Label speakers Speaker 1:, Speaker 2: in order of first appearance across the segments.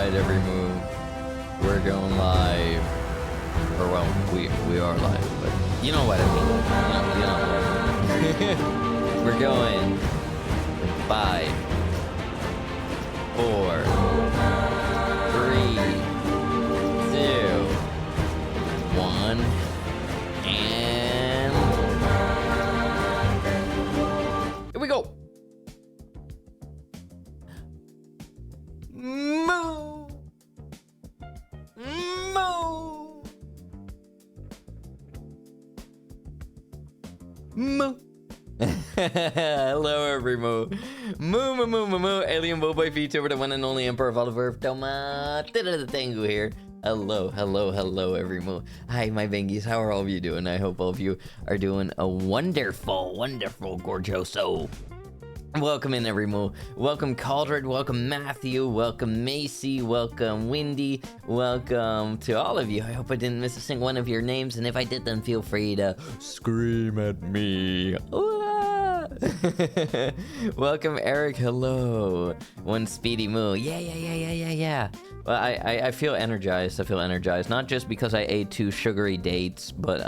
Speaker 1: Alright, every move. We're going live. Or well, we are live, but you know what I mean. You know. We're going 5, 4, 3, 2, 1, and here we go. Moo! Moo! Moo! Hello, every moo. Moo, moo, moo, moo, moo. Alien Boy VTuber, the one and only Emperor of all of Earth. Toma the Tango here. Hello, hello, hello, every moo. Hi, my bangies. How are all of you doing? I hope all of you are doing a wonderful, wonderful, gorgeoso. Welcome in, every moo. Welcome, Caldred. Welcome, Matthew. Welcome, Macy. Welcome, Windy. Welcome to all of you. I hope I didn't miss a single one of your names, and if I did, then feel free to scream at me. Welcome, Eric. Hello. One speedy moo. Yeah. Well, I feel energized. I feel energized. Not just because I ate 2 sugary dates, but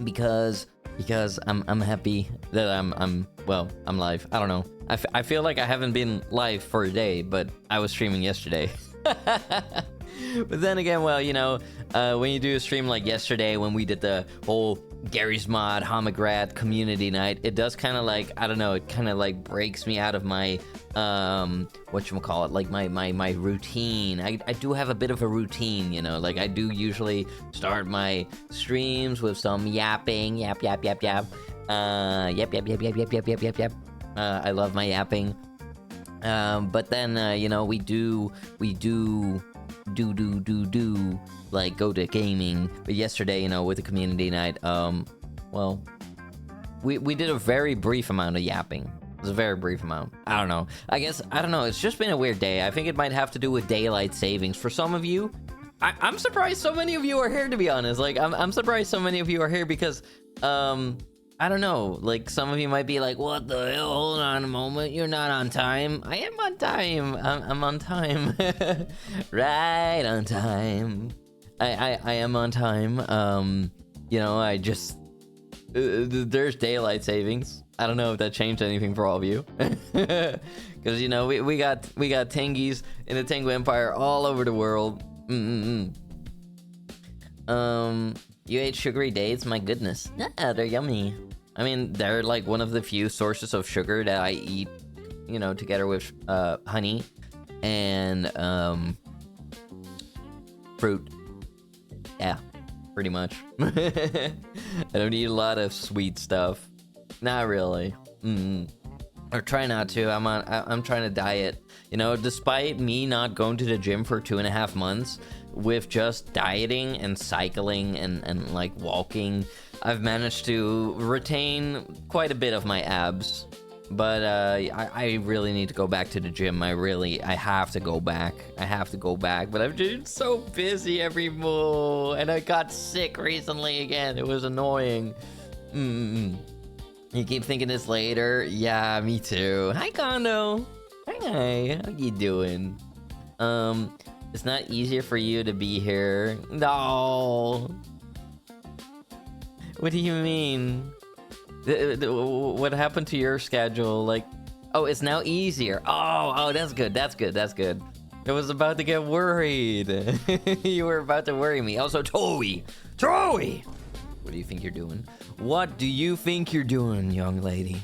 Speaker 1: because I'm happy that I'm live. I don't know. I feel like I haven't been live for a day, but I was streaming yesterday. But then again, well, you know, when you do a stream like yesterday, when we did the whole Gary's Mod Homograd community night, it does kind of like, I don't know, it kind of like breaks me out of my whatchamacallit, like my routine. I do have a bit of a routine, you know, like I do usually start my streams with some yapping, yap. Yap. I love my yapping. But then, you know, we do like go to gaming. But yesterday, you know, with the community night, well, we did a very brief amount of yapping. It was a very brief amount. I don't know. I don't know. It's just been a weird day. I think it might have to do with daylight savings. For some of you, I'm surprised so many of you are here, to be honest. Like, I'm surprised so many of you are here because, I don't know, like, some of you might be like, what the hell, hold on a moment, you're not on time. I am on time. I'm on time. Right on time. I am on time. You know, I just, there's daylight savings. I don't know if that changed anything for all of you. Because, you know, we got Tengies in the Tengu Empire all over the world. You ate sugary dates? My goodness. Yeah, they're yummy. I mean, they're like one of the few sources of sugar that I eat, you know, together with honey and fruit. Yeah, pretty much. I don't eat a lot of sweet stuff. Not really. Or try not to. I'm trying to diet. You know, despite me not going to the gym for 2.5 months, with just dieting and cycling and like walking, I've managed to retain quite a bit of my abs. But I really need to go back to the gym. I have to go back. But I've been so busy every move, and I got sick recently again. It was annoying. You keep thinking it's later? Yeah, me too. Hi, Kondo. Hi, how you doing? It's not easier for you to be here. No. What do you mean? What happened to your schedule? Like, oh, it's now easier. Oh, that's good. I was about to get worried. You were about to worry me. Also, Toey. What do you think you're doing? What do you think you're doing, young lady?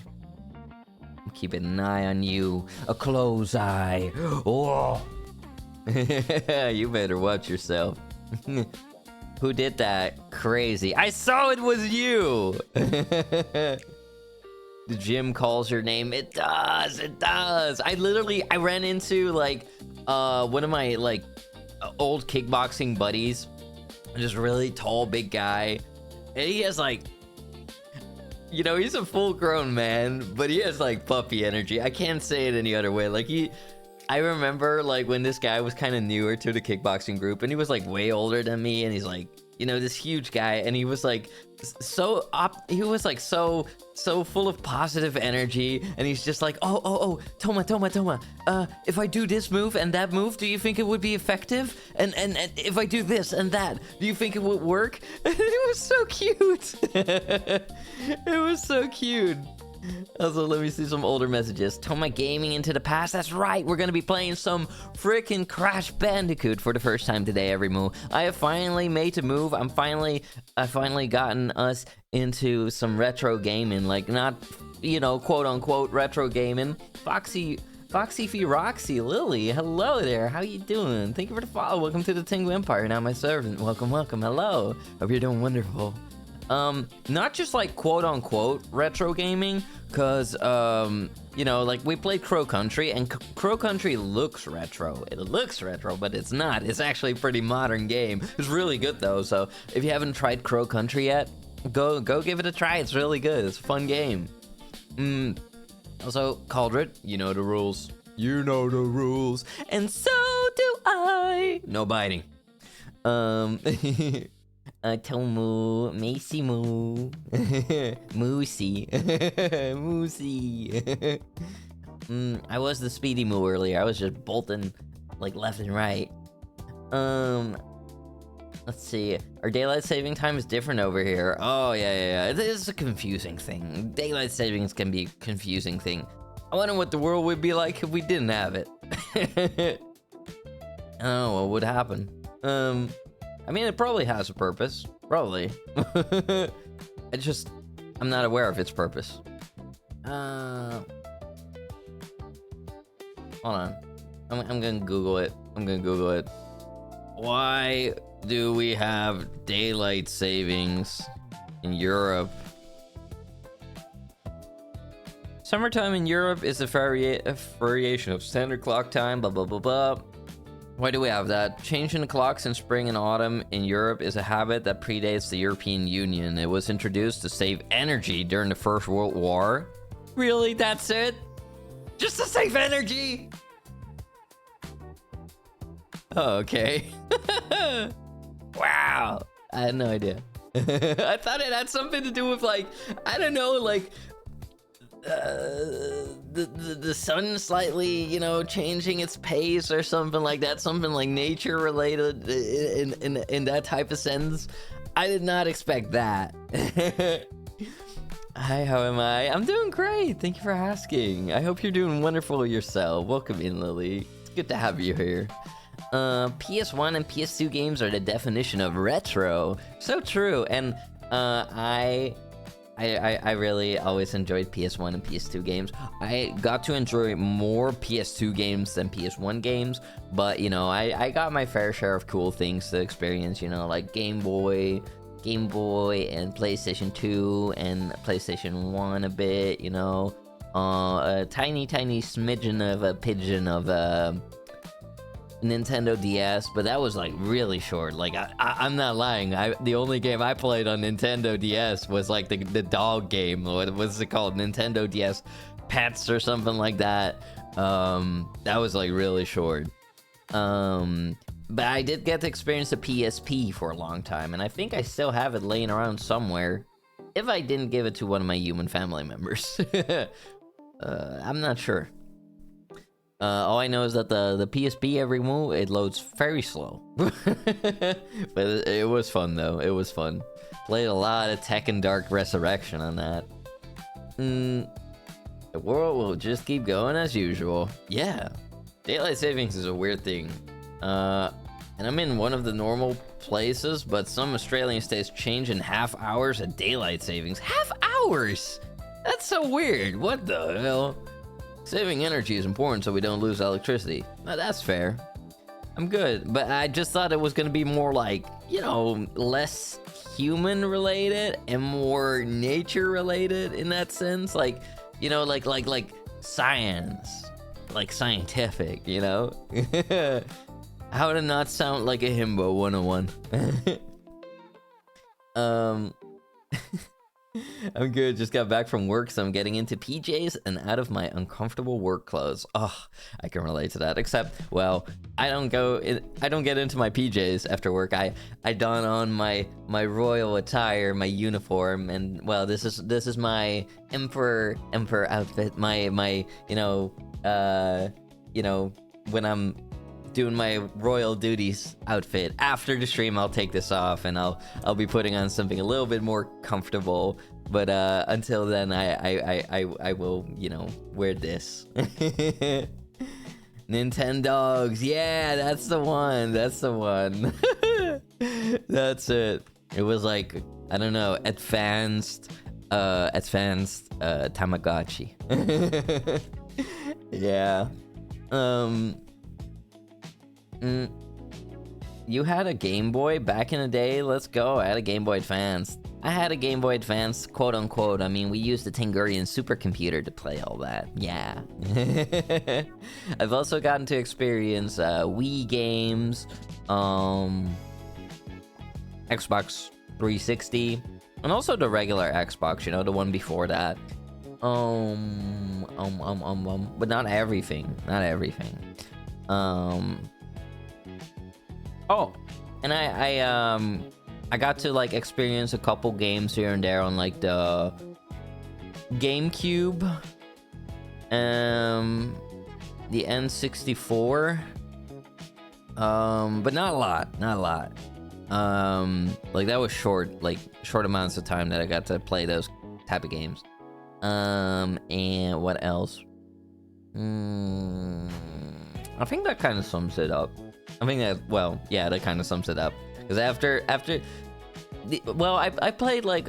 Speaker 1: I'm keeping an eye on you. A close eye. Oh. You better watch yourself. Who did that? Crazy. I saw it was you. The gym calls your name. It does. I ran into like one of my like old kickboxing buddies. Just really tall, big guy. And he has like, you know, he's a full grown man, but he has like puppy energy. I can't say it any other way. Like I remember like when this guy was kind of newer to the kickboxing group, and he was like way older than me, and he's like, you know, this huge guy, and he was like he was like so full of positive energy, and he's just like, oh, Toma, if I do this move and that move, do you think it would be effective? And if I do this and that, do you think it would work? It was so cute. It was so cute. Also, let me see some older messages. Toma Gaming into the past. That's right. We're going to be playing some freaking Crash Bandicoot for the first time today, everyone. I have finally made a move. I finally gotten us into some retro gaming. Like, not, you know, quote-unquote retro gaming. Foxy Fee Roxy Lily, hello there. How you doing? Thank you for the follow. Welcome to the Tengu Empire. Now my servant. Welcome. Hello. Hope you're doing wonderful. Not just like quote-unquote retro gaming, because, you know, like we played Crow Country, and Crow Country looks retro. It looks retro, but it's not. It's actually a pretty modern game. It's really good, though, so if you haven't tried Crow Country yet, go give it a try. It's really good. It's a fun game. Also, Caldred, you know the rules. You know the rules. And so do I. No biting. Tomu, Macy Moo, Moosey, Moosey. I was the speedy moo earlier. I was just bolting like left and right. Let's see. Our daylight saving time is different over here. Oh yeah. It is a confusing thing. Daylight savings can be a confusing thing. I wonder what the world would be like if we didn't have it. Oh, what would happen? I mean, it probably has a purpose. Probably. I'm not aware of its purpose. Hold on. I'm gonna Google it. Why do we have daylight savings in Europe? Summertime in Europe is a variation of standard clock time, blah, blah, blah, blah. Why do we have that? Changing the clocks in spring and autumn in Europe is a habit that predates the European Union. It was introduced to save energy during the First World War. Really? That's it? Just to save energy? Oh, okay. Wow. I had no idea. I thought it had something to do with, like, I don't know, like, the sun slightly, you know, changing its pace or something like that, something like nature related in that type of sense. I did not expect that. Hi, how am I? I'm doing great. Thank you for asking. I hope you're doing wonderful yourself. Welcome in, Lily. It's good to have you here. PS1 and PS2 games are the definition of retro. So true. And I really always enjoyed PS1 and PS2 games. I got to enjoy more PS2 games than PS1 games, but, you know, I got my fair share of cool things to experience, you know, like Game Boy, and PlayStation 2, and PlayStation 1 a bit, you know, a tiny smidgen of a pigeon of Nintendo DS, but that was like really short. Like I'm not lying. The only game I played on Nintendo DS was like the dog game. What was it called? Nintendo DS Pets or something like that. That was like really short. But I did get to experience the PSP for a long time, and I think I still have it laying around somewhere. If I didn't give it to one of my human family members. I'm not sure. All I know is that the PSP every move, it loads very slow. But it was fun, though. It was fun. Played a lot of Tekken Dark Resurrection on that. The world will just keep going as usual. Yeah. Daylight savings is a weird thing. And I'm in one of the normal places, but some Australian states change in half hours of daylight savings. Half hours? That's so weird. What the hell? Saving energy is important so we don't lose electricity. Now, that's fair. I'm good, but I just thought it was gonna be more like, you know, less human related and more nature related in that sense. Like, you know, like science, like scientific, you know? How to not sound like a himbo 101. I'm good. Just got back from work, so I'm getting into PJs and out of my uncomfortable work clothes. Oh, I can relate to that. Except, well, I don't get into my PJs after work. I don on my royal attire, my uniform, and well, this is my emperor outfit. My when I'm doing my royal duties outfit. After the stream, I'll take this off and I'll be putting on something a little bit more comfortable. But until then, I will, wear this. Nintendogs, yeah, that's the one. That's the one. That's it. It was like, I don't know, advanced Tamagotchi. Yeah. You had a Game Boy back in the day? Let's go. I had a Game Boy Advance. I had a Game Boy Advance, quote unquote. I mean, we used the Tengurian supercomputer to play all that. Yeah. I've also gotten to experience Wii games, Xbox 360, and also the regular Xbox, the one before that. But not everything. Not everything. Oh, and I got to like experience a couple games here and there on like the GameCube, the N64, but not a lot. Like that was short amounts of time that I got to play those type of games. And what else? I think that kind of sums it up. I think that, well, yeah, that kind of sums it up. Because I played like,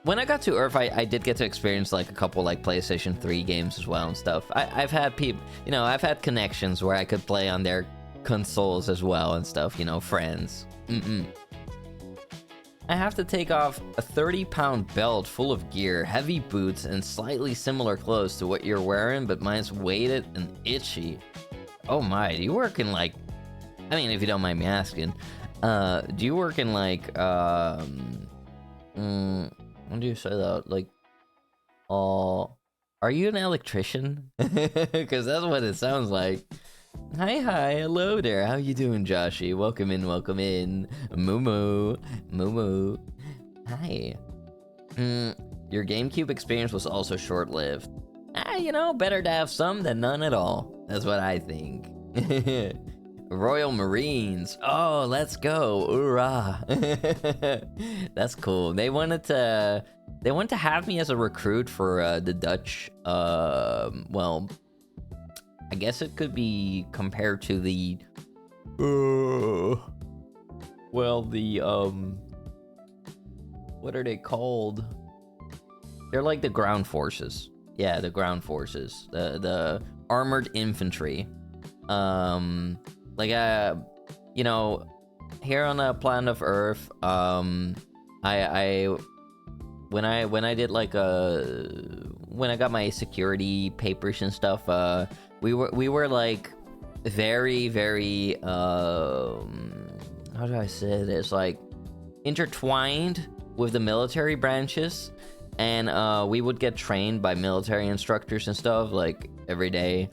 Speaker 1: when I got to Earth, I did get to experience like a couple like PlayStation 3 games as well and stuff. I've had people, I've had connections where I could play on their consoles as well and stuff, friends. I have to take off a 30-pound belt full of gear, heavy boots, and slightly similar clothes to what you're wearing, but mine's weighted and itchy. Oh my, do you work in like... I mean, if you don't mind me asking, do you work in like, how do you say that? Like, are you an electrician? Because that's what it sounds like. Hi, hello there. How you doing, Joshy? Welcome in. Moo. Hi. Your GameCube experience was also short-lived. Better to have some than none at all. That's what I think. Royal Marines. Oh, let's go. Hoorah. That's cool. They wanted to have me as a recruit for the Dutch, well, I guess it could be compared to the what are they called? They're like the ground forces. Yeah, the ground forces. The armored infantry. Here on the planet of Earth, when I did like when I got my security papers and stuff, we were like very, very how do I say this? Like intertwined with the military branches, and we would get trained by military instructors and stuff like every day.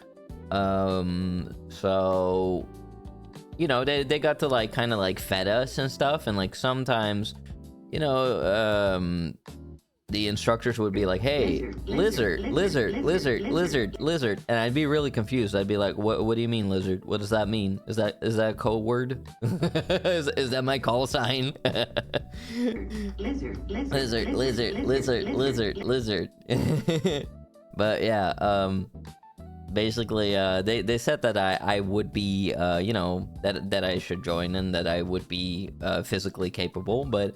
Speaker 1: So they got to like kind of like fed us and stuff, and like sometimes the instructors would be like, hey, lizard, and I'd be really confused. I'd be like, what do you mean lizard? What does that mean? Is that a code word? is that my call sign? lizard. But yeah, basically they said that I would be that I should join and that I would be physically capable, but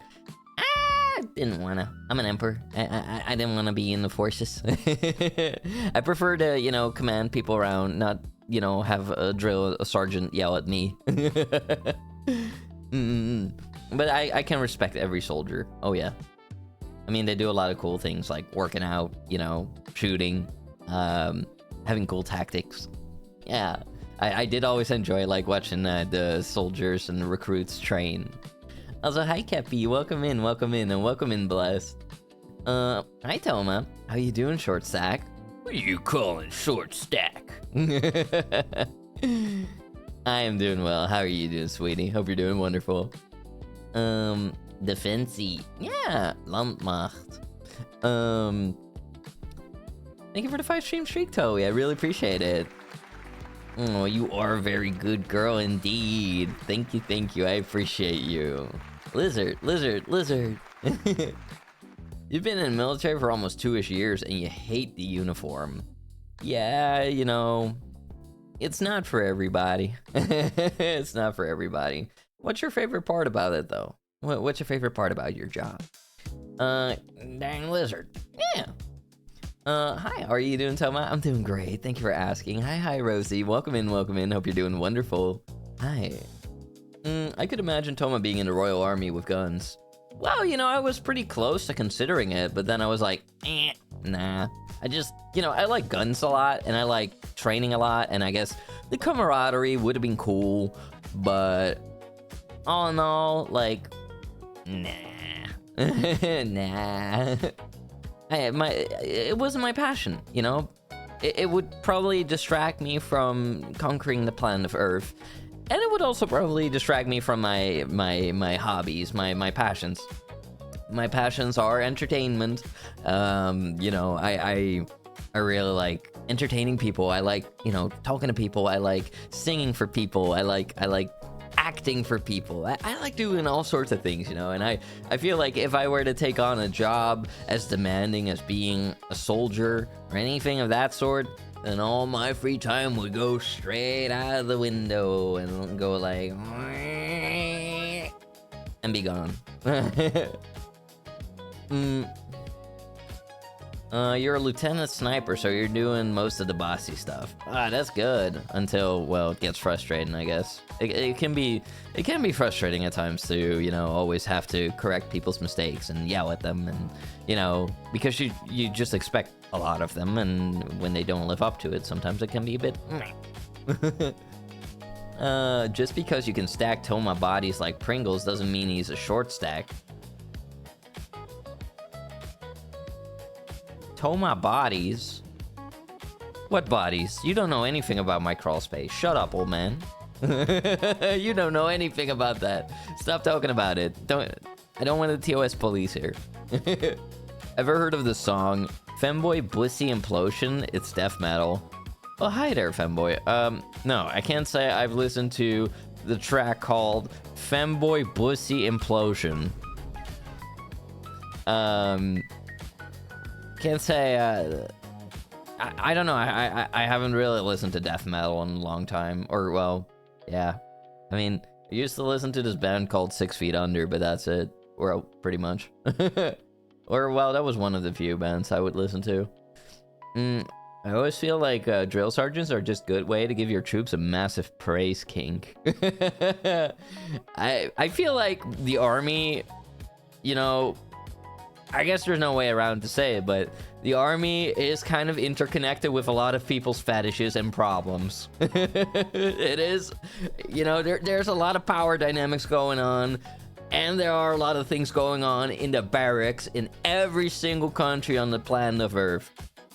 Speaker 1: didn't wanna. I'm an emperor. I didn't want to be in the forces. I prefer to command people around, not have a sergeant yell at me. But I can respect every soldier. Oh yeah, I mean they do a lot of cool things like working out, shooting, having cool tactics. Yeah, I did always enjoy like watching the soldiers and the recruits train. Also, hi Kepi, welcome in, and welcome in, Blessed. Hi Toma, how you doing, Short Stack? What are you calling Short Stack? I am doing well. How are you doing, sweetie? Hope you're doing wonderful. Defensie. Yeah, Landmacht. Thank you for the 5-stream streak, Toey. I really appreciate it. Oh, you are a very good girl indeed. Thank you. I appreciate you. Lizard. You've been in the military for almost 2-ish years and you hate the uniform. Yeah, you know, it's not for everybody. It's not for everybody. What's your favorite part about it, though? What's your favorite part about your job? Dang lizard. Yeah. Hi, how are you doing, Toma? I'm doing great. Thank you for asking. Hi, Rosie. Welcome in. Hope you're doing wonderful. Hi. I could imagine Toma being in the Royal Army with guns. Well, you know, I was pretty close to considering it, but then I was like, nah. I just, you know, I like guns a lot, and I like training a lot, and I guess the camaraderie would have been cool, but all in all, like, nah. Nah. It wasn't my passion, you know? It would probably distract me from conquering the planet of Earth, and it would also probably distract me from my hobbies, my passions. My passions are entertainment. You know, I really like entertaining people. I like, you know, talking to people. I like singing for people. I like acting for people. I like doing all sorts of things, you know, and I feel like if I were to take on a job as demanding as being a soldier or anything of that sort, then all my free time would go straight out of the window and go like and be gone. You're a lieutenant sniper, so you're doing most of the bossy stuff. That's good. Until, well, it gets frustrating, I guess. It can be frustrating at times to, you know, always have to correct people's mistakes and yell at them, and, you know, because you just expect a lot of them, and when they don't live up to it, sometimes it can be a bit. Just because you can stack Toma bodies like Pringles doesn't mean he's a short stack. Toma bodies? What bodies? You don't know anything about my crawl space. Shut up, old man. You don't know anything about that. Stop talking about it. I don't want the TOS police here. Ever heard of the song Femboy Blissy Implosion? It's death metal. Oh, hi there, Femboy. No, I can't say I've listened to the track called Femboy Blissy Implosion. Can't say, I don't know, I haven't really listened to death metal in a long time, or, well, yeah. I mean, I used to listen to this band called 6 Feet Under, but that's it, or pretty much. Or, well, that was one of the few bands I would listen to. I always feel like drill sergeants are just a good way to give your troops a massive praise kink. I feel like the army, you know, I guess there's no way around to say it, but the army is kind of interconnected with a lot of people's fetishes and problems. It is, you know, there's a lot of power dynamics going on, and there are a lot of things going on in the barracks in every single country on the planet of Earth.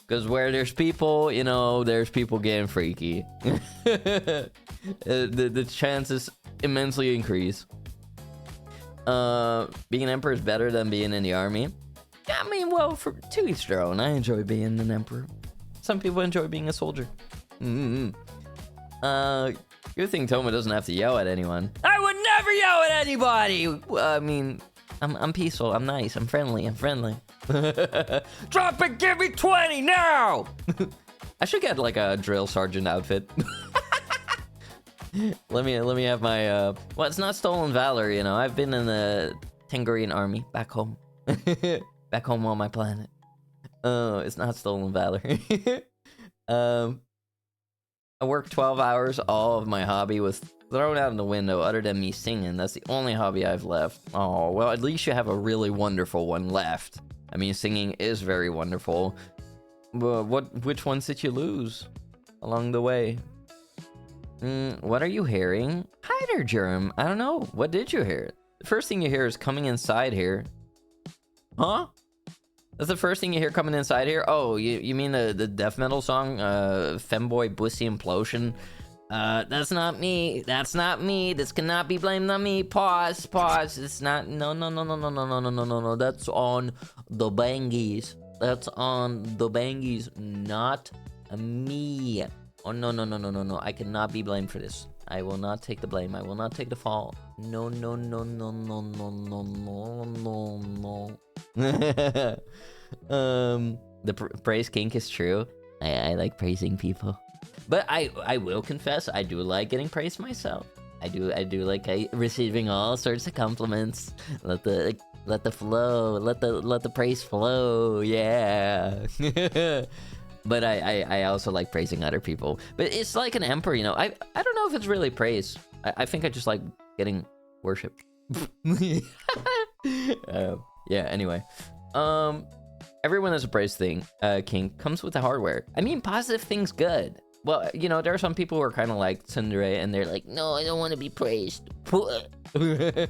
Speaker 1: Because where there's people, you know, there's people getting freaky. The chances immensely increase. Being an emperor is better than being in the army. I mean, well, to each their own. I enjoy being an emperor. Some people enjoy being a soldier. Good thing Toma doesn't have to yell at anyone. I would never yell at anybody! Well, I mean, I'm peaceful, I'm nice, I'm friendly. Drop it, give me 20 now! I should get like a drill sergeant outfit. Let me have my, well, it's not stolen valor, you know. I've been in the Tangarian army back home. Back home on my planet. Oh, it's not stolen valor. I worked 12 hours. All of my hobby was thrown out in the window other than me singing. That's the only hobby I've left. Oh, well, at least you have a really wonderful one left. I mean, singing is very wonderful. But which ones did you lose along the way? What are you hearing? Hi there, Germ. I don't know. What did you hear? first thing you hear is coming inside here. Huh? That's the first thing you hear coming inside here? Oh, you mean the death metal song, Femboy Bussy Implosion? That's not me. That's not me. This cannot be blamed on me. Pause. It's not. No. That's on the Bangies. That's on the Bangies, not me. Oh, no. I cannot be blamed for this. I will not take the blame. I will not take the fault. No. The praise kink is true. I like praising people. But I will confess, I do like getting praised myself. I do like receiving all sorts of compliments. Let the flow, let the praise flow, yeah. But I also like praising other people. But it's like an emperor, you know. I don't know if it's really praise. I think I just like getting worship. Yeah. Anyway, everyone has a praise thing. King comes with the hardware. I mean, positive things good. Well, you know, there are some people who are kind of like Tsundere, and they're like, no, I don't want to be praised. You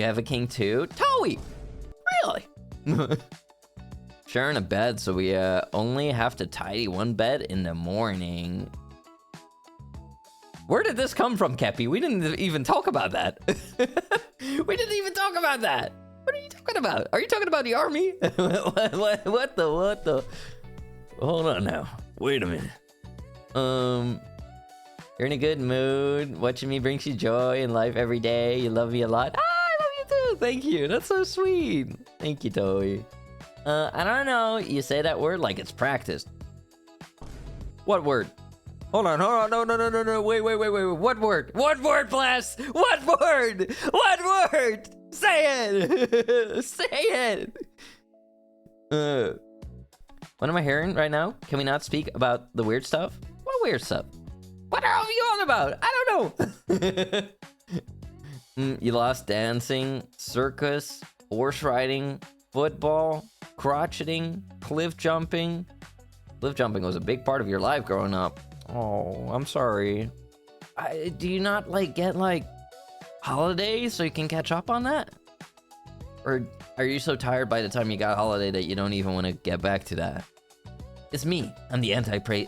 Speaker 1: have a king too? Toei! Really? Sharing a bed, so we only have to tidy one bed in the morning. Where did this come from, Kepi? We didn't even talk about that. We didn't even talk about that. What are you talking about? Are you talking about the army? What the? Hold on now. Wait a minute. You're in a good mood. Watching me brings you joy in life every day. You love me a lot. Ah, I love you too. Thank you. That's so sweet. Thank you, Toei. I don't know. You say that word like it's practiced. What word? Hold on. No. Wait. What word? What word, Bless? What word? What word? Say it. Say it. What am I hearing right now? Can we not speak about the weird stuff? What weird stuff? What are you on about? I don't know. You lost dancing, circus, horse riding, football, crotcheting, cliff jumping. Cliff jumping was a big part of your life growing up. Oh, I'm sorry. Do you not get holidays so you can catch up on that? Or are you so tired by the time you got holiday that you don't even want to get back to that? It's me. I'm the anti-praise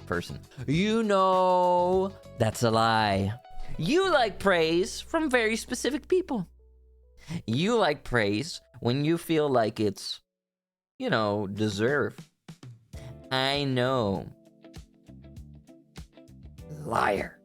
Speaker 1: person. You know, that's a lie. You like praise from very specific people. You like praise when you feel like it's, you know, deserved. I know. Liar.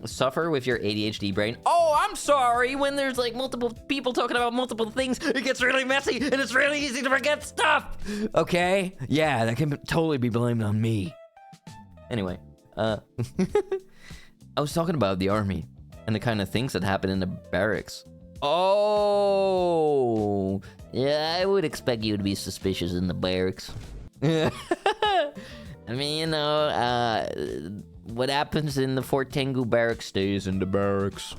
Speaker 1: Suffer with your ADHD brain. Oh, I'm sorry. When there's multiple people talking about multiple things, it gets really messy and it's really easy to forget stuff. Okay? Yeah, that can totally be blamed on me. Anyway, I was talking about the army and the kind of things that happen in the barracks. Oh, yeah, I would expect you to be suspicious in the barracks. I mean, you know, what happens in the Fort Tengu barracks stays in the barracks.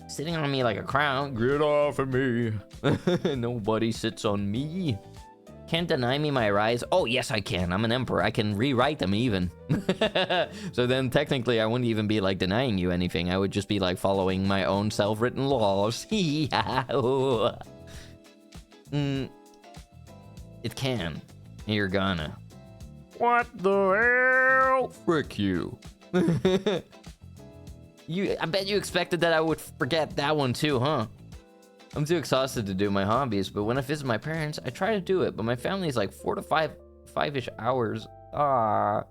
Speaker 1: Sitting on me like a crown. Get off of me. Nobody sits on me. Can't deny me my rise. Oh, yes, I can. I'm an emperor. I can rewrite them even. So then technically I wouldn't even be denying you anything. I would just be following my own self-written laws. It can. You're gonna. What the hell? Frick you. I bet you expected that I would forget that one too, huh? I'm too exhausted to do my hobbies, but when I visit my parents, I try to do it, but my family is 4 to 5-ish hours. Ah.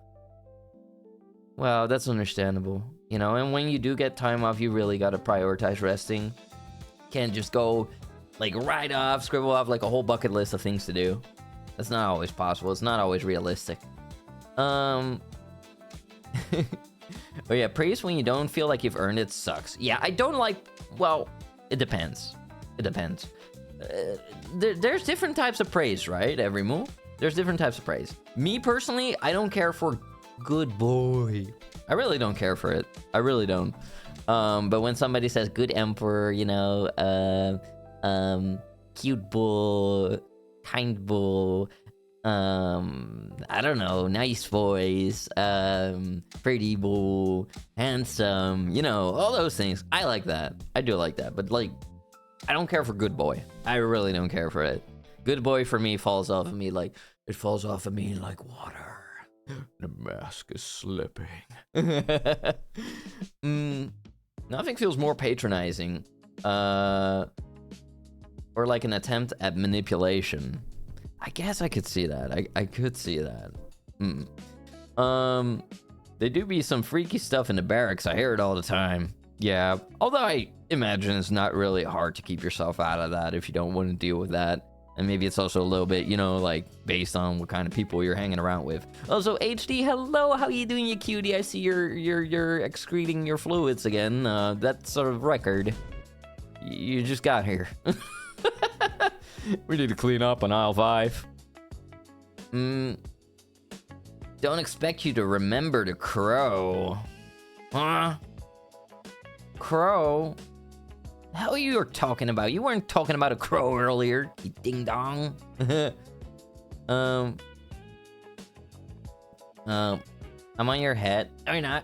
Speaker 1: Well, that's understandable. You know, and when you do get time off, you really gotta prioritize resting. Can't just go, right off, scribble off, a whole bucket list of things to do. That's not always possible. It's not always realistic. Oh yeah, praise when you don't feel like you've earned it sucks. Yeah, I don't well, it depends. It depends. There's different types of praise, right? Every move. There's different types of praise. Me personally, I don't care for good boy. I really don't care for it. I really don't. But when somebody says good emperor, you know, cute bull, kind bull, I don't know, nice voice, pretty boy, handsome, you know, all those things. I like that. I do like that. But like, I don't care for good boy. I really don't care for it. Good boy for me falls off of me like, it falls off of me like water. The mask is slipping. Nothing feels more patronizing. Or like an attempt at manipulation. I guess I could see that. I could see that. There do be some freaky stuff in the barracks. I hear it all the time. Yeah, although I imagine it's not really hard to keep yourself out of that if you don't want to deal with that. And maybe it's also a little bit, you know, like based on what kind of people you're hanging around with. Also, HD, hello, how you doing, you cutie? I see you're excreting your fluids again. That's a record. You just got here. We need to clean up on aisle 5. Don't expect you to remember the crow. Huh? Crow? The hell you were talking about? You weren't talking about a crow earlier, you ding dong. I'm on your head. No, you're not.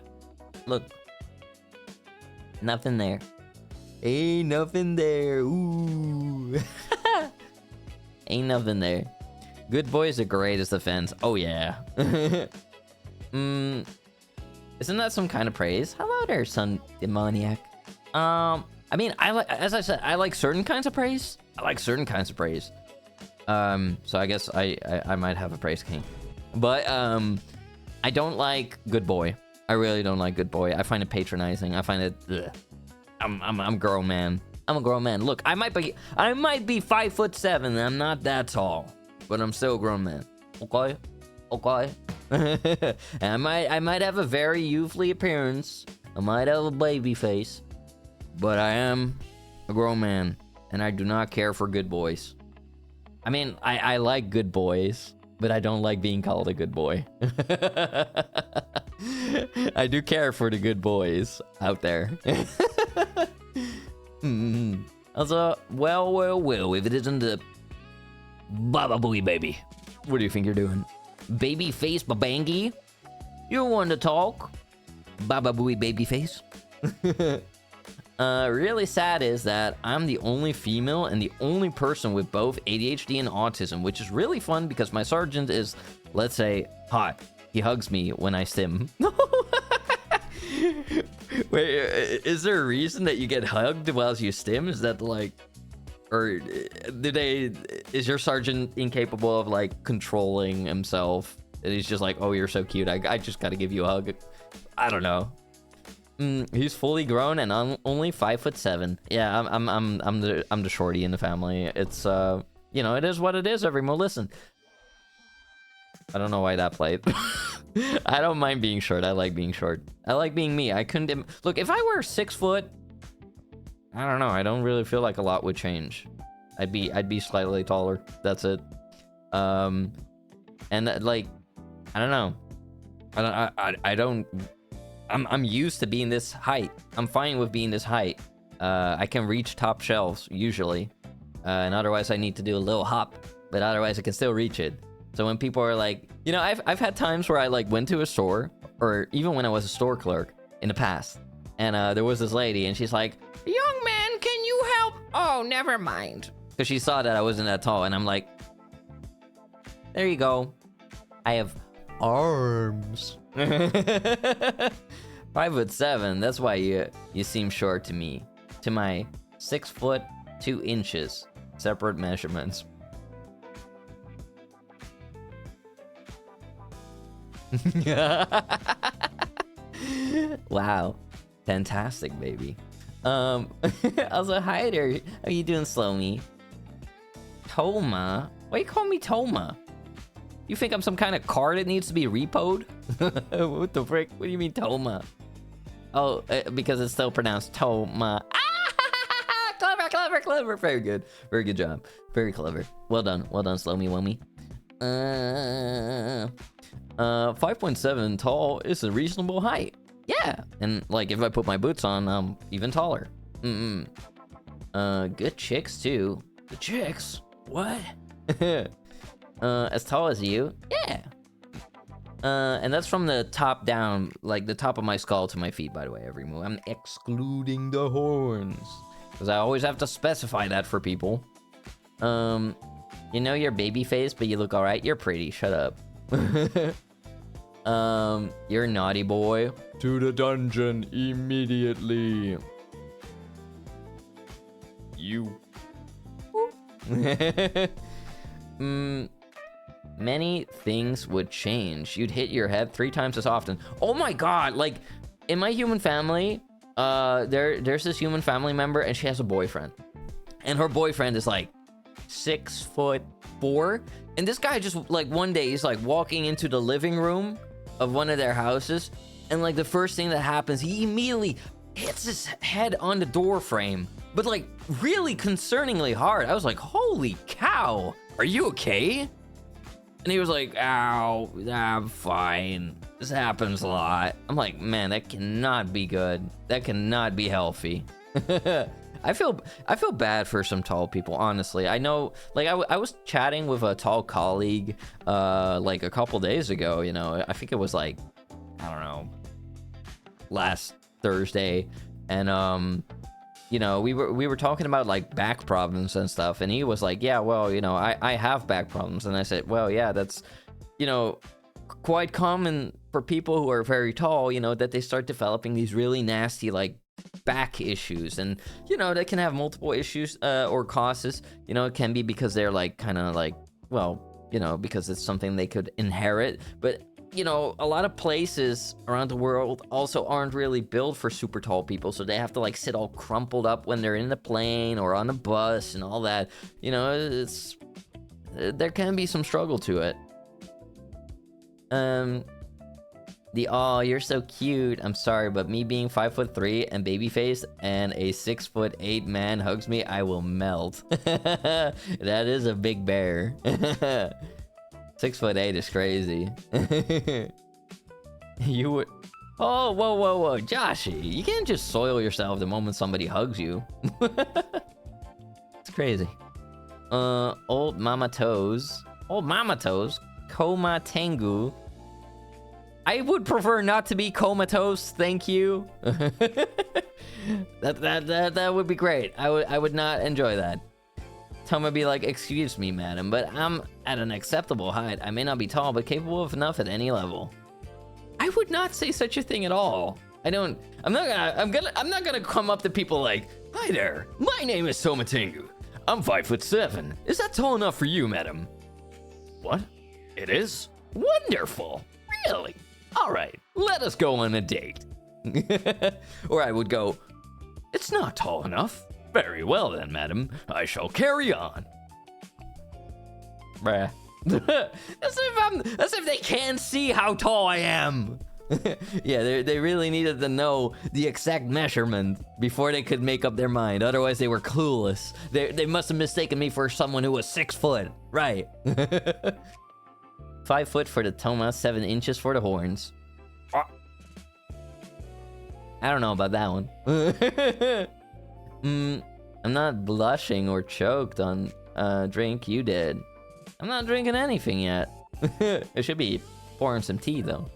Speaker 1: Look. Nothing there. Ain't nothing there. Ooh. Ain't nothing there. Good boy is the greatest defense. Oh yeah. Isn't that some kind of praise? Hello there, son demoniac. I mean, as I said, I like certain kinds of praise. I like certain kinds of praise. So I guess I might have a praise king. But I don't like good boy. I really don't like good boy. I find it patronizing. I find it ugh. I'm grown man. I'm a grown man. Look, I might be 5'7". I'm not that tall, but I'm still a grown man. Okay, okay. And I might have a very youthly appearance. I might have a baby face, but I am a grown man, and I do not care for good boys. I mean, I like good boys, but I don't like being called a good boy. I do care for the good boys out there. Also, well, if it isn't the Baba Booey baby. What do you think you're doing? Baby face Babangi? You want to talk? Baba Booey baby face? Really sad is that I'm the only female and the only person with both ADHD and autism, which is really fun because my sergeant is, let's say, hot. He hugs me when I stim. Wait, is there a reason that you get hugged while you stim? Is that like, or is your sergeant incapable of like controlling himself? And he's just like, oh, you're so cute. I just gotta give you a hug. I don't know. He's fully grown and I'm only 5'7". Yeah, I'm the shorty in the family. It's you know, it is what it is. Everyone, listen. I don't know why that played. I don't mind being short. I like being short. I like being me. I couldn't look if I were 6 foot. I don't know. I don't really feel like a lot would change. I'd be slightly taller. That's it. And like, I don't know. I'm used to being this height. I'm fine with being this height. I can reach top shelves usually, and otherwise I need to do a little hop. But otherwise I can still reach it. So when people are like, you know, I've had times where I like went to a store, or even when I was a store clerk in the past, and there was this lady, and she's like, "Young man, can you help?" Oh, never mind, because she saw that I wasn't that tall, and I'm like, there you go. I have arms. 5'7". That's why you seem short to me. To my 6 foot 2 inches, separate measurements. Wow, fantastic, baby. Also, hi there. How you doing, Slomy? Toma? Why you call me Toma? You think I'm some kind of car that needs to be repoed? What the frick? What do you mean Toma? Oh, because it's still pronounced Toma. Clever. Very good. Very good job. Very clever. Well done, Slomy Wummy. 5'7" tall is a reasonable height. Yeah, and like if I put my boots on, I'm even taller. Good chicks too. The chicks? What? As tall as you? Yeah. And that's from the top down, like the top of my skull to my feet, by the way, every move. I'm excluding the horns. Because I always have to specify that for people. You know you're baby face, but you look alright. You're pretty. Shut up. You're a naughty boy. To the dungeon immediately. You. Many things would change. You'd hit your head 3 times as often. Oh my god, like, in my human family, there's this human family member, and she has a boyfriend. And her boyfriend is, like, 6'4", and this guy just, like, one day, he's, like, walking into the living room of one of their houses, and, like, the first thing that happens, he immediately hits his head on the door frame, but, like, really concerningly hard. I was like, holy cow, are you okay? And he was like, ow, I'm fine. This happens a lot. I'm like, man, that cannot be good. That cannot be healthy. I feel bad for some tall people, honestly. I know, like, I was chatting with a tall colleague, like, a couple days ago, you know. I think it was, like, I don't know, last Thursday. And, you know, we were talking about, like, back problems and stuff, and he was like, yeah, well, you know, I have back problems. And I said, well, yeah, that's, you know, quite common for people who are very tall, you know, that they start developing these really nasty, like, back issues. And, you know, they can have multiple issues or causes. You know, it can be because they're, like, kind of, like, well, you know, because it's something they could inherit. But, you know, a lot of places around the world also aren't really built for super tall people, so they have to, like, sit all crumpled up when they're in the plane or on a bus and all that. You know, there can be some struggle to it. Oh, you're so cute. I'm sorry, but me being 5'3" and babyface and a 6'8" man hugs me, I will melt. That is a big bear. 6'8" is crazy. You would. Oh, whoa, Joshy! You can't just soil yourself the moment somebody hugs you. It's crazy. Old Mama Toes, Koma Tengu. I would prefer not to be comatose, thank you. That would be great. I would not enjoy that. Toma would be like, excuse me, madam, but I'm at an acceptable height. I may not be tall, but capable of enough at any level. I would not say such a thing at all. I'm not gonna come up to people like, hi there, my name is Toma Tengu. I'm 5'7". Is that tall enough for you, madam? What? It is? Wonderful. Really? All right, let us go on a date. Or I would go, it's not tall enough. Very well then, madam. I shall carry on. Bruh. As if they can't see how tall I am. Yeah, they really needed to know the exact measurement before they could make up their mind. Otherwise, they were clueless. They must have mistaken me for someone who was 6 foot. Right. 5 foot for the Toma, 7 inches for the horns. I don't know about that one. I'm not blushing or choked on a drink you did. I'm not drinking anything yet. It should be pouring some tea, though.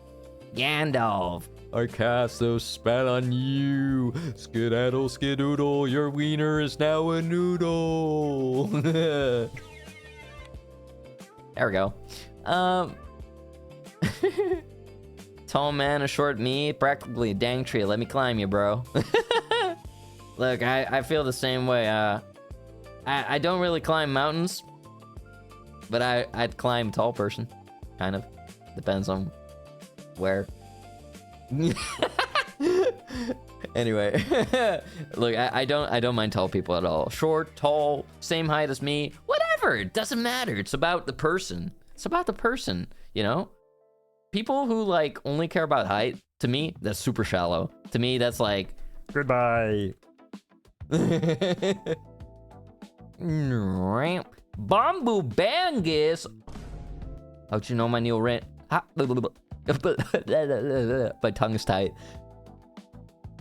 Speaker 1: Gandalf. I cast a spell on you. Skedaddle, skedoodle, your wiener is now a noodle. There we go. Tall man, a short me, practically a dang tree. Let me climb you, bro. Look, I feel the same way. I don't really climb mountains, but I'd climb a tall person. Kind of. Depends on where. Anyway. Look, I don't mind tall people at all. Short, tall, same height as me, whatever. It doesn't matter. It's about the person. It's about the person, you know? People who, like, only care about height, to me, that's super shallow. To me, that's like, goodbye. Bamboo Bangus. How'd you know my new rent? My tongue is tight.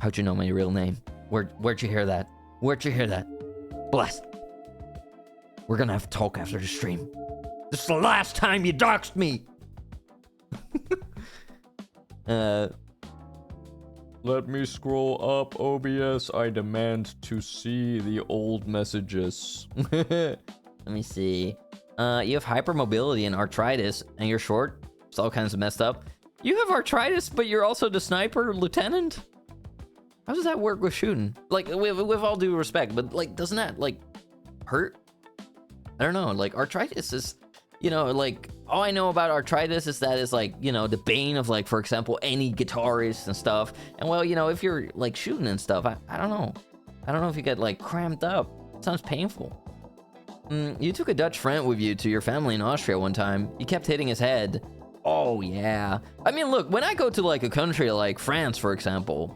Speaker 1: How'd you know my real name? Where'd you hear that? Where'd you hear that? Blast. We're gonna have to talk after the stream. This is the last time you doxed me. Let me scroll up, OBS. I demand to see the old messages. Let me see. You have hypermobility and arthritis, and you're short. It's all kinds of messed up. You have arthritis, but you're also the sniper lieutenant? How does that work with shooting? Like, with all due respect, but, like, doesn't that, like, hurt? I don't know. Like, arthritis is, you know, like, all I know about arthritis is that it's, like, you know, the bane of, like, for example, any guitarist and stuff. And, well, you know, if you're, like, shooting and stuff, I don't know. I don't know if you get, like, cramped up. It sounds painful. You took a Dutch friend with you to your family in Austria one time. He kept hitting his head. Oh, yeah. I mean, look, when I go to, like, a country like France, for example,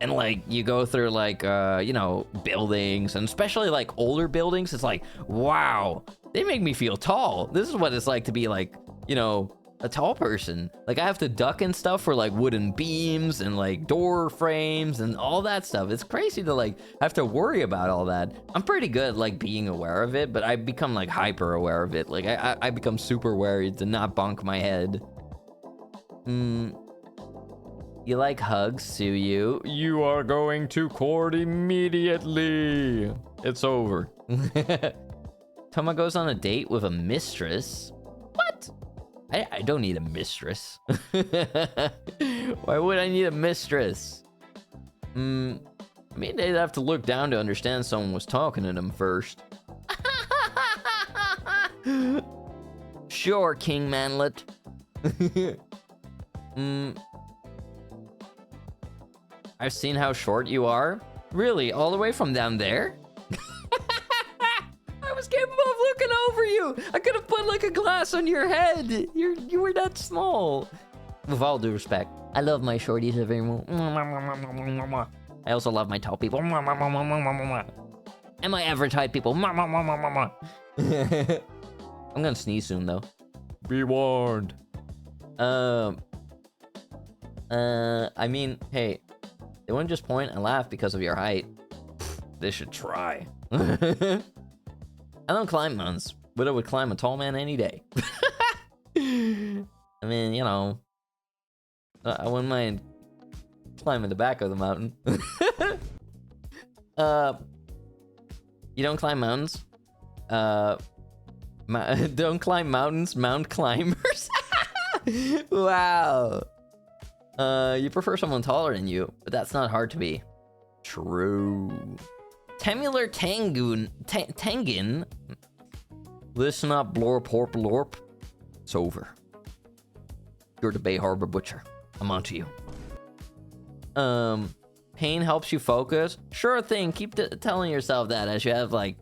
Speaker 1: and, like, you go through, like, you know, buildings, and especially, like, older buildings, it's like, wow, they make me feel tall. This is what it's like to be, like, you know, a tall person. Like, I have to duck and stuff for, like, wooden beams and, like, door frames and all that stuff. It's crazy to, like, have to worry about all that. I'm pretty good, like, being aware of it, but I become, like, hyper aware of it. Like, I become super worried to not bonk my head. You like hugs, Suyu? You are going to court immediately. It's over. Toma goes on a date with a mistress. What? I don't need a mistress. Why would I need a mistress? I mean, they'd have to look down to understand someone was talking to them first. Sure, King Manlet. I've seen how short you are. Really, all the way from down there? I was capable of looking over you. I could have put like a glass on your head. You were that small. With all due respect, I love my shorties everyone. I also love my tall people. And my average height people. I'm gonna sneeze soon though. Be warned. I mean, hey, they wouldn't just point and laugh because of your height. They should try. I don't climb mountains, but I would climb a tall man any day. I mean, you know, I wouldn't mind climbing the back of the mountain. You don't climb mountains? Don't climb mountains, mount climbers? Wow. You prefer someone taller than you, but that's not hard to be. True. Temular Tangin. Listen up, blorp, horp, lorp. It's over. You're the Bay Harbor Butcher. I'm onto you. Pain helps you focus. Sure thing. Keep telling yourself that as you have, like,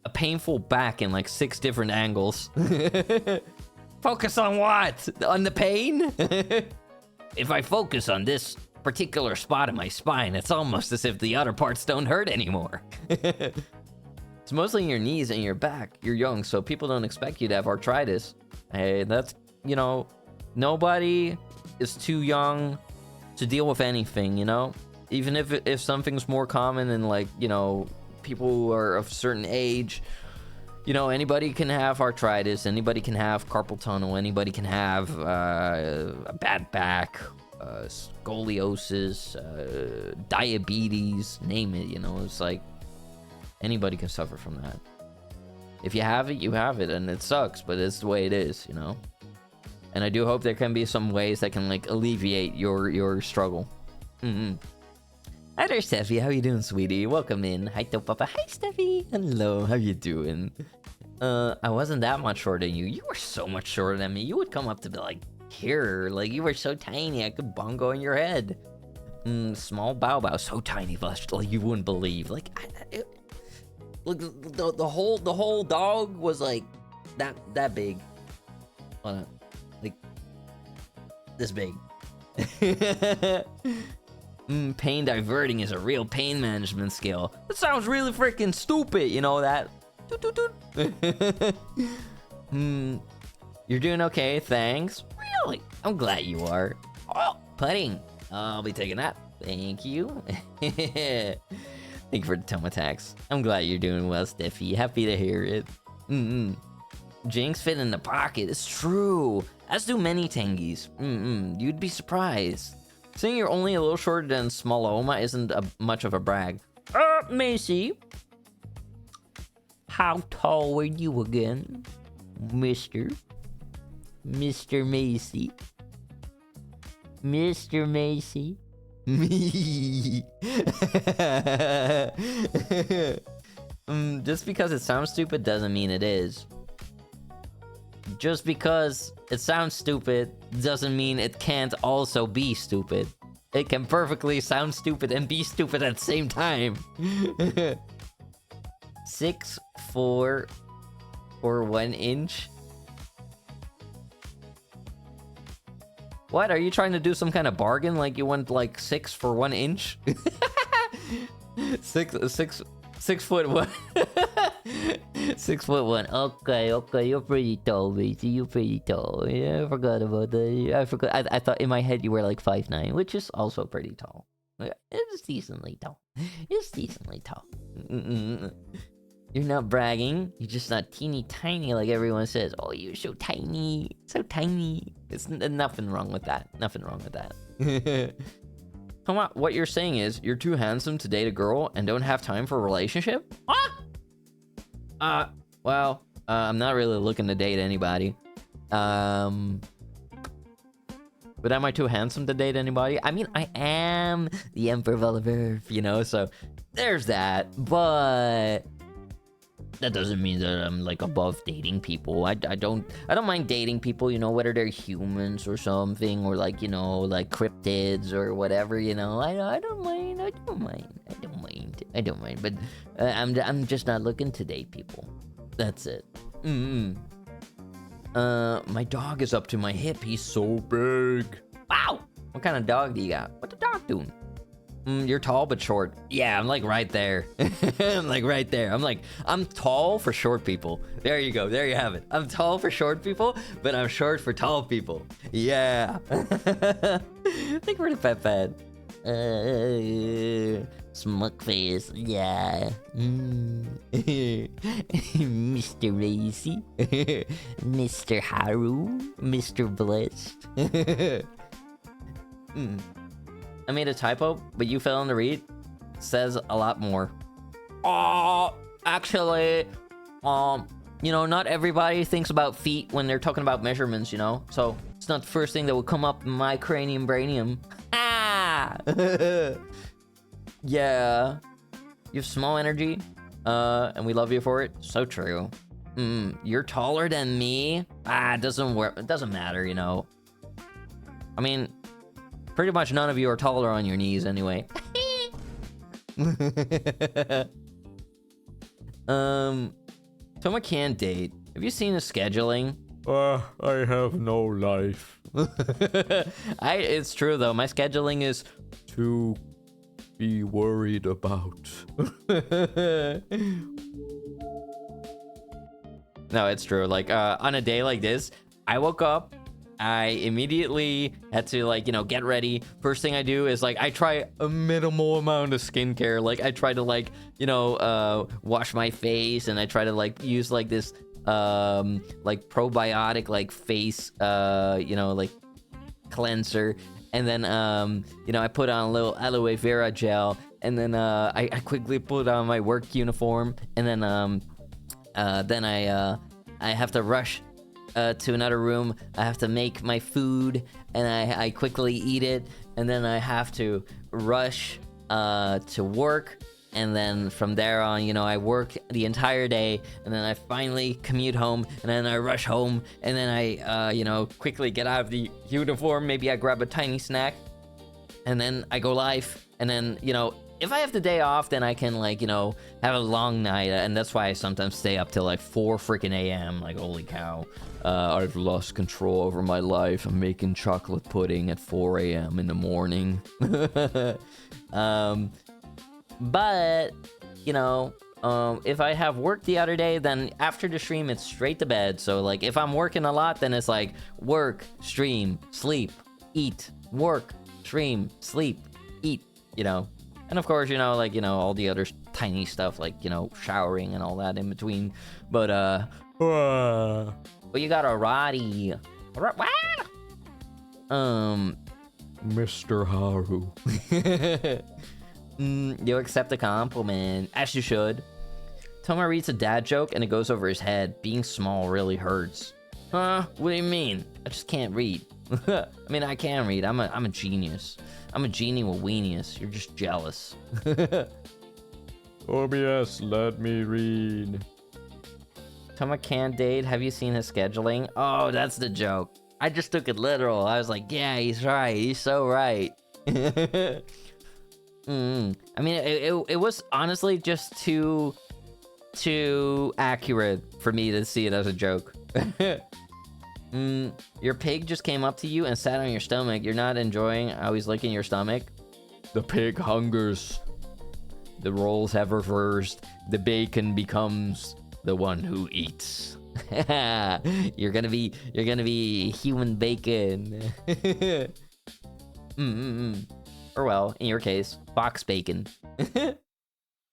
Speaker 1: a painful back in, like, 6 different angles. Focus on what? On the pain? If I focus on this particular spot in my spine, it's almost as if the other parts don't hurt anymore. It's mostly in your knees and your back. You're young, so people don't expect you to have arthritis. Hey, that's, you know, nobody is too young to deal with anything, you know? Even if something's more common and, like, you know, people who are of a certain age, you know, anybody can have arthritis, anybody can have carpal tunnel, anybody can have a bad back, scoliosis, diabetes, name it, you know, it's like anybody can suffer from that. If you have it, you have it, and it sucks, but it's the way it is, you know? And I do hope there can be some ways that can, like, alleviate your struggle. Hi there, Steffi. How you doing, sweetie? Welcome in. Hi, Papa. Hi, Steffi. Hello. How you doing? I wasn't that much shorter than you. You were so much shorter than me. You would come up to be like here. Like, you were so tiny. I could bongo in your head. Small Bow Bow. So tiny, like, you wouldn't believe. Like, look, the whole dog was like that big. Hold on. Like, this big. Pain diverting is a real pain management skill. That sounds really freaking stupid, you know that? You're doing okay, thanks. Really? I'm glad you are. Oh, pudding. I'll be taking that. Thank you. Thank you for the tome attacks. I'm glad you're doing well, Steffi. Happy to hear it. Jinx fit in the pocket. It's true. As do many Tengies. You'd be surprised. Saying you're only a little shorter than Smalloma isn't much of a brag. Macy. How tall were you again, Mr. Macy? Mr. Macy? Me. Just because it sounds stupid doesn't mean it is. Just because it sounds stupid doesn't mean it can't also be stupid. It can perfectly sound stupid and be stupid at the same time. 6'4" or 1 inch? What? Are you trying to do some kind of bargain? Like you want like 6 for 1 inch? 6'1". 6'1". Okay, you're pretty tall, Macy. You're pretty tall. Yeah, I forgot about that. I forgot. I thought in my head you were like 5'9", which is also pretty tall. It's decently tall. It's decently tall. You're not bragging. You're just not teeny tiny like everyone says. Oh, you're so tiny. So tiny. It's nothing wrong with that. Nothing wrong with that. Come on, what you're saying is you're too handsome to date a girl and don't have time for a relationship? Well, I'm not really looking to date anybody. But am I too handsome to date anybody? I mean, I am the Emperor of Oliver, you know, so there's that. But that doesn't mean that I'm like above dating people. I don't mind dating people, you know, whether they're humans or something, or like, you know, like cryptids or whatever, you know. I don't mind. But I'm just not looking to date people. That's it. My dog is up to my hip. He's so big. Wow. What kind of dog do you got? What the dog doing? You're tall but short. Yeah, I'm like right there. I'm like right there. I'm tall for short people. There you go. There you have it. I'm tall for short people, but I'm short for tall people. Yeah. I think we're the pet. Smug face. Yeah. Mr. Racy. Mr. Haru. Mr. Blessed. I made a typo, but you fell in the read. Says a lot more. Actually, you know, not everybody thinks about feet when they're talking about measurements, you know? So, it's not the first thing that would come up in my cranium brainium. Yeah. You have small energy, and we love you for it. So true. You're taller than me? It doesn't work. It doesn't matter, you know? I mean, pretty much none of you are taller on your knees anyway. Toma can't date. Have you seen his scheduling?
Speaker 2: I have no life.
Speaker 1: It's true though. My scheduling is
Speaker 2: To be worried about.
Speaker 1: No, it's true. Like, on a day like this, I woke up, I immediately had to, like, you know, get ready. First thing I do is, like, I try a minimal amount of skincare. Like, I try to, like, you know, wash my face, and I try to, like, use, like, this, like, probiotic, like, face, you know, like, cleanser. And then, you know, I put on a little aloe vera gel, and then, I quickly put on my work uniform, and then I have to rush to another room. I have to make my food, and I quickly eat it, and then I have to rush to work, and then from there on, you know, I work the entire day, and then I finally commute home, and then I rush home, and then I you know, quickly get out of the uniform. Maybe I grab a tiny snack, and then I go live, and then, you know, if I have the day off, then I can, like, you know, have a long night, and that's why I sometimes stay up till like 4 freaking a.m. Like, holy cow. I've lost control over my life. I'm making chocolate pudding at 4 a.m. in the morning. But, you know, if I have work the other day, then after the stream, it's straight to bed. So, like, if I'm working a lot, then it's like work, stream, sleep, eat, work, stream, sleep, eat, you know. And of course, you know, like, you know, all the other tiny stuff, like, you know, showering and all that in between. But,
Speaker 2: Ah,
Speaker 1: Well, you got a Roddy. What?
Speaker 2: Mr. Haru.
Speaker 1: You accept a compliment, as you should. Toma reads a dad joke and it goes over his head. Being small really hurts. Huh? What do you mean? I just can't read. I mean, I can read. I'm a genius. I'm a genie with weenius. You're just jealous.
Speaker 2: OBS, let me read.
Speaker 1: Toma can't date. Have you seen his scheduling? Oh, that's the joke. I just took it literal. I was like, yeah, he's right. He's so right. I mean, it was honestly just too accurate for me to see it as a joke. Your pig just came up to you and sat on your stomach. You're not enjoying how he's licking your stomach?
Speaker 2: The pig hungers.
Speaker 1: The roles have reversed. The bacon becomes the one who eats. You're gonna be human bacon. Or well, in your case, box bacon.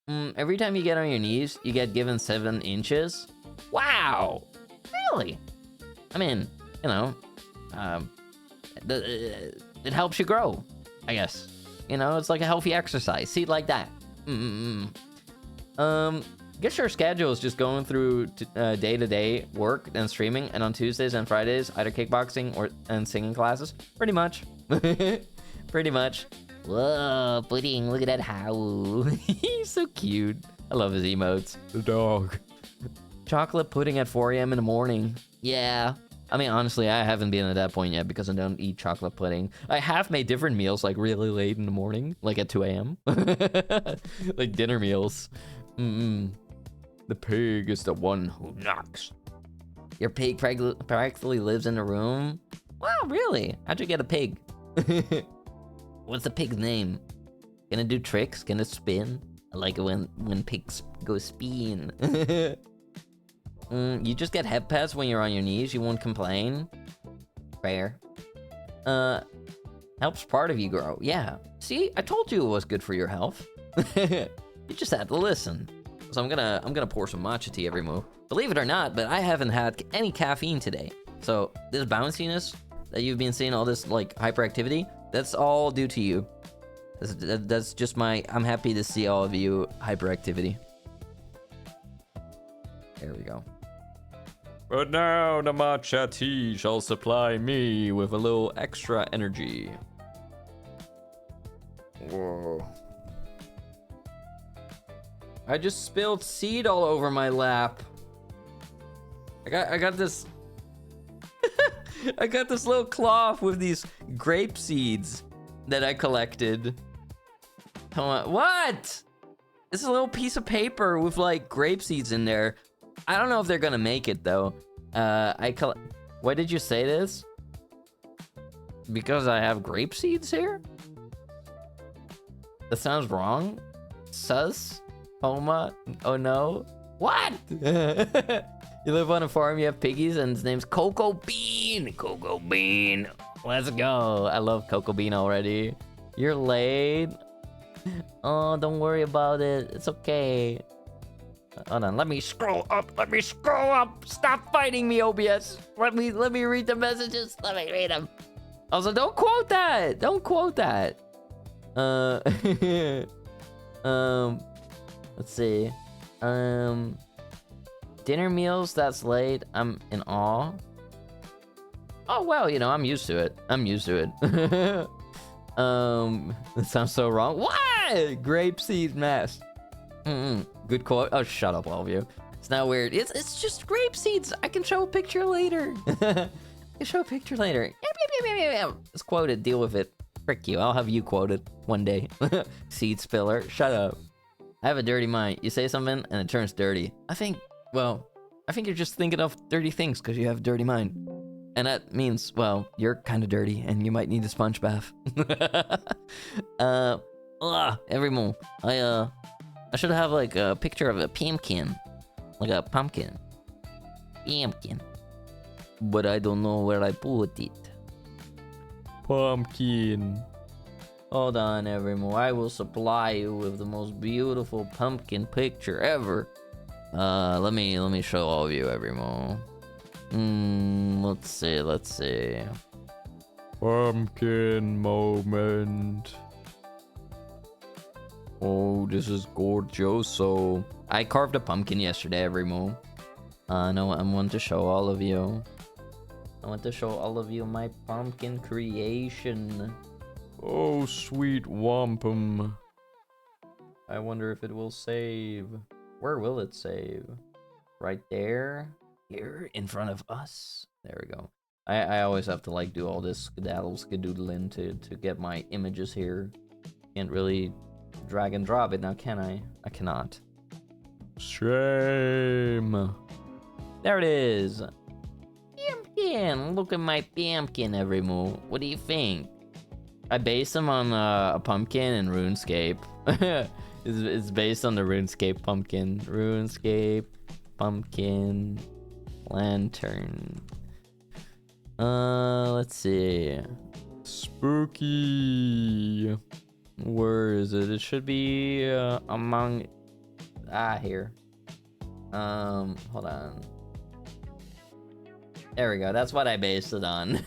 Speaker 1: Every time you get on your knees, you get given 7 inches. Wow! Really? I mean, you know, it helps you grow, I guess. You know, it's like a healthy exercise. See it like that. Guess your schedule is just going through day-to-day work and streaming, and on Tuesdays and Fridays, either kickboxing and singing classes. Pretty much. Pretty much. Whoa, Pudding, look at that howl. He's so cute. I love his emotes.
Speaker 2: The dog.
Speaker 1: Chocolate pudding at 4 a.m. in the morning. Yeah. I mean, honestly, I haven't been at that point yet because I don't eat chocolate pudding. I have made different meals, like really late in the morning, like at 2 a.m. Like dinner meals.
Speaker 2: The pig is the one who knocks.
Speaker 1: Your pig practically lives in the room? Wow, really? How'd you get a pig? What's the pig's name? Can it do tricks? Can it spin? I like it when pigs go spin. You just get head pats when you're on your knees. You won't complain. Fair. Helps part of you grow. Yeah. See, I told you it was good for your health. You just had to listen. So I'm gonna pour some matcha tea every move. Believe it or not, but I haven't had any caffeine today. So this bounciness that you've been seeing, all this like hyperactivity, that's all due to you. That's just I'm happy to see all of you hyperactivity. There we go.
Speaker 2: But now the matcha tea shall supply me with a little extra energy.
Speaker 1: Whoa. I just spilled seed all over my lap. I got this I got this little cloth with these grape seeds that I collected. Hold on. What? It's a little piece of paper with like grape seeds in there. I don't know if they're gonna make it though. Why did you say this? Because I have grape seeds here? That sounds wrong. Sus? Homa? Oh no. What? You live on a farm, you have piggies, and his name's Cocoa Bean. Cocoa Bean. Let's go. I love Cocoa Bean already. You're late. Oh, don't worry about it. It's okay. Hold on. Let me scroll up. Let me scroll up. Stop fighting me, OBS. Let me read the messages. Let me read them. Also, don't quote that. Don't quote that. Let's see. Dinner meals, that's late. I'm in awe. Oh, well, you know, I'm used to it. I'm used to it. That sounds so wrong. What? Grape seed mess. Good quote. Oh, shut up, all of you. It's not weird. It's just grape seeds. I can show a picture later. I can show a picture later. It's quoted. Deal with it. Frick you. I'll have you quoted one day. Seed spiller. Shut up. I have a dirty mind. You say something and it turns dirty. I think you're just thinking of dirty things because you have a dirty mind. And that means, well, you're kind of dirty and you might need a sponge bath. Every move. I should have like a picture of a pumpkin. Like a pumpkin. Pumpkin. But I don't know where I put it.
Speaker 2: Pumpkin.
Speaker 1: Hold on, Evermore. I will supply you with the most beautiful pumpkin picture ever. Let me show all of you every mo. Let's see.
Speaker 2: Pumpkin moment.
Speaker 1: Oh, this is gorgeoso. I carved a pumpkin yesterday, every mo. No, I want to show all of you. I want to show all of you my pumpkin creation.
Speaker 2: Oh, sweet wampum.
Speaker 1: I wonder if it will save. Where will it save? Right there? Here in front of us? There we go. I always have to like do all this skedaddle-skedoodling to get my images here. Can't really drag and drop it now, can I? I cannot.
Speaker 2: Shame.
Speaker 1: There it is. Pumpkin! Look at my pumpkin, every move. What do you think? I based them on a pumpkin and RuneScape. It's based on the RuneScape pumpkin. RuneScape pumpkin lantern. Let's see.
Speaker 2: Spooky.
Speaker 1: Where is it? It should be among. Here. Hold on. There we go. That's what I based it on.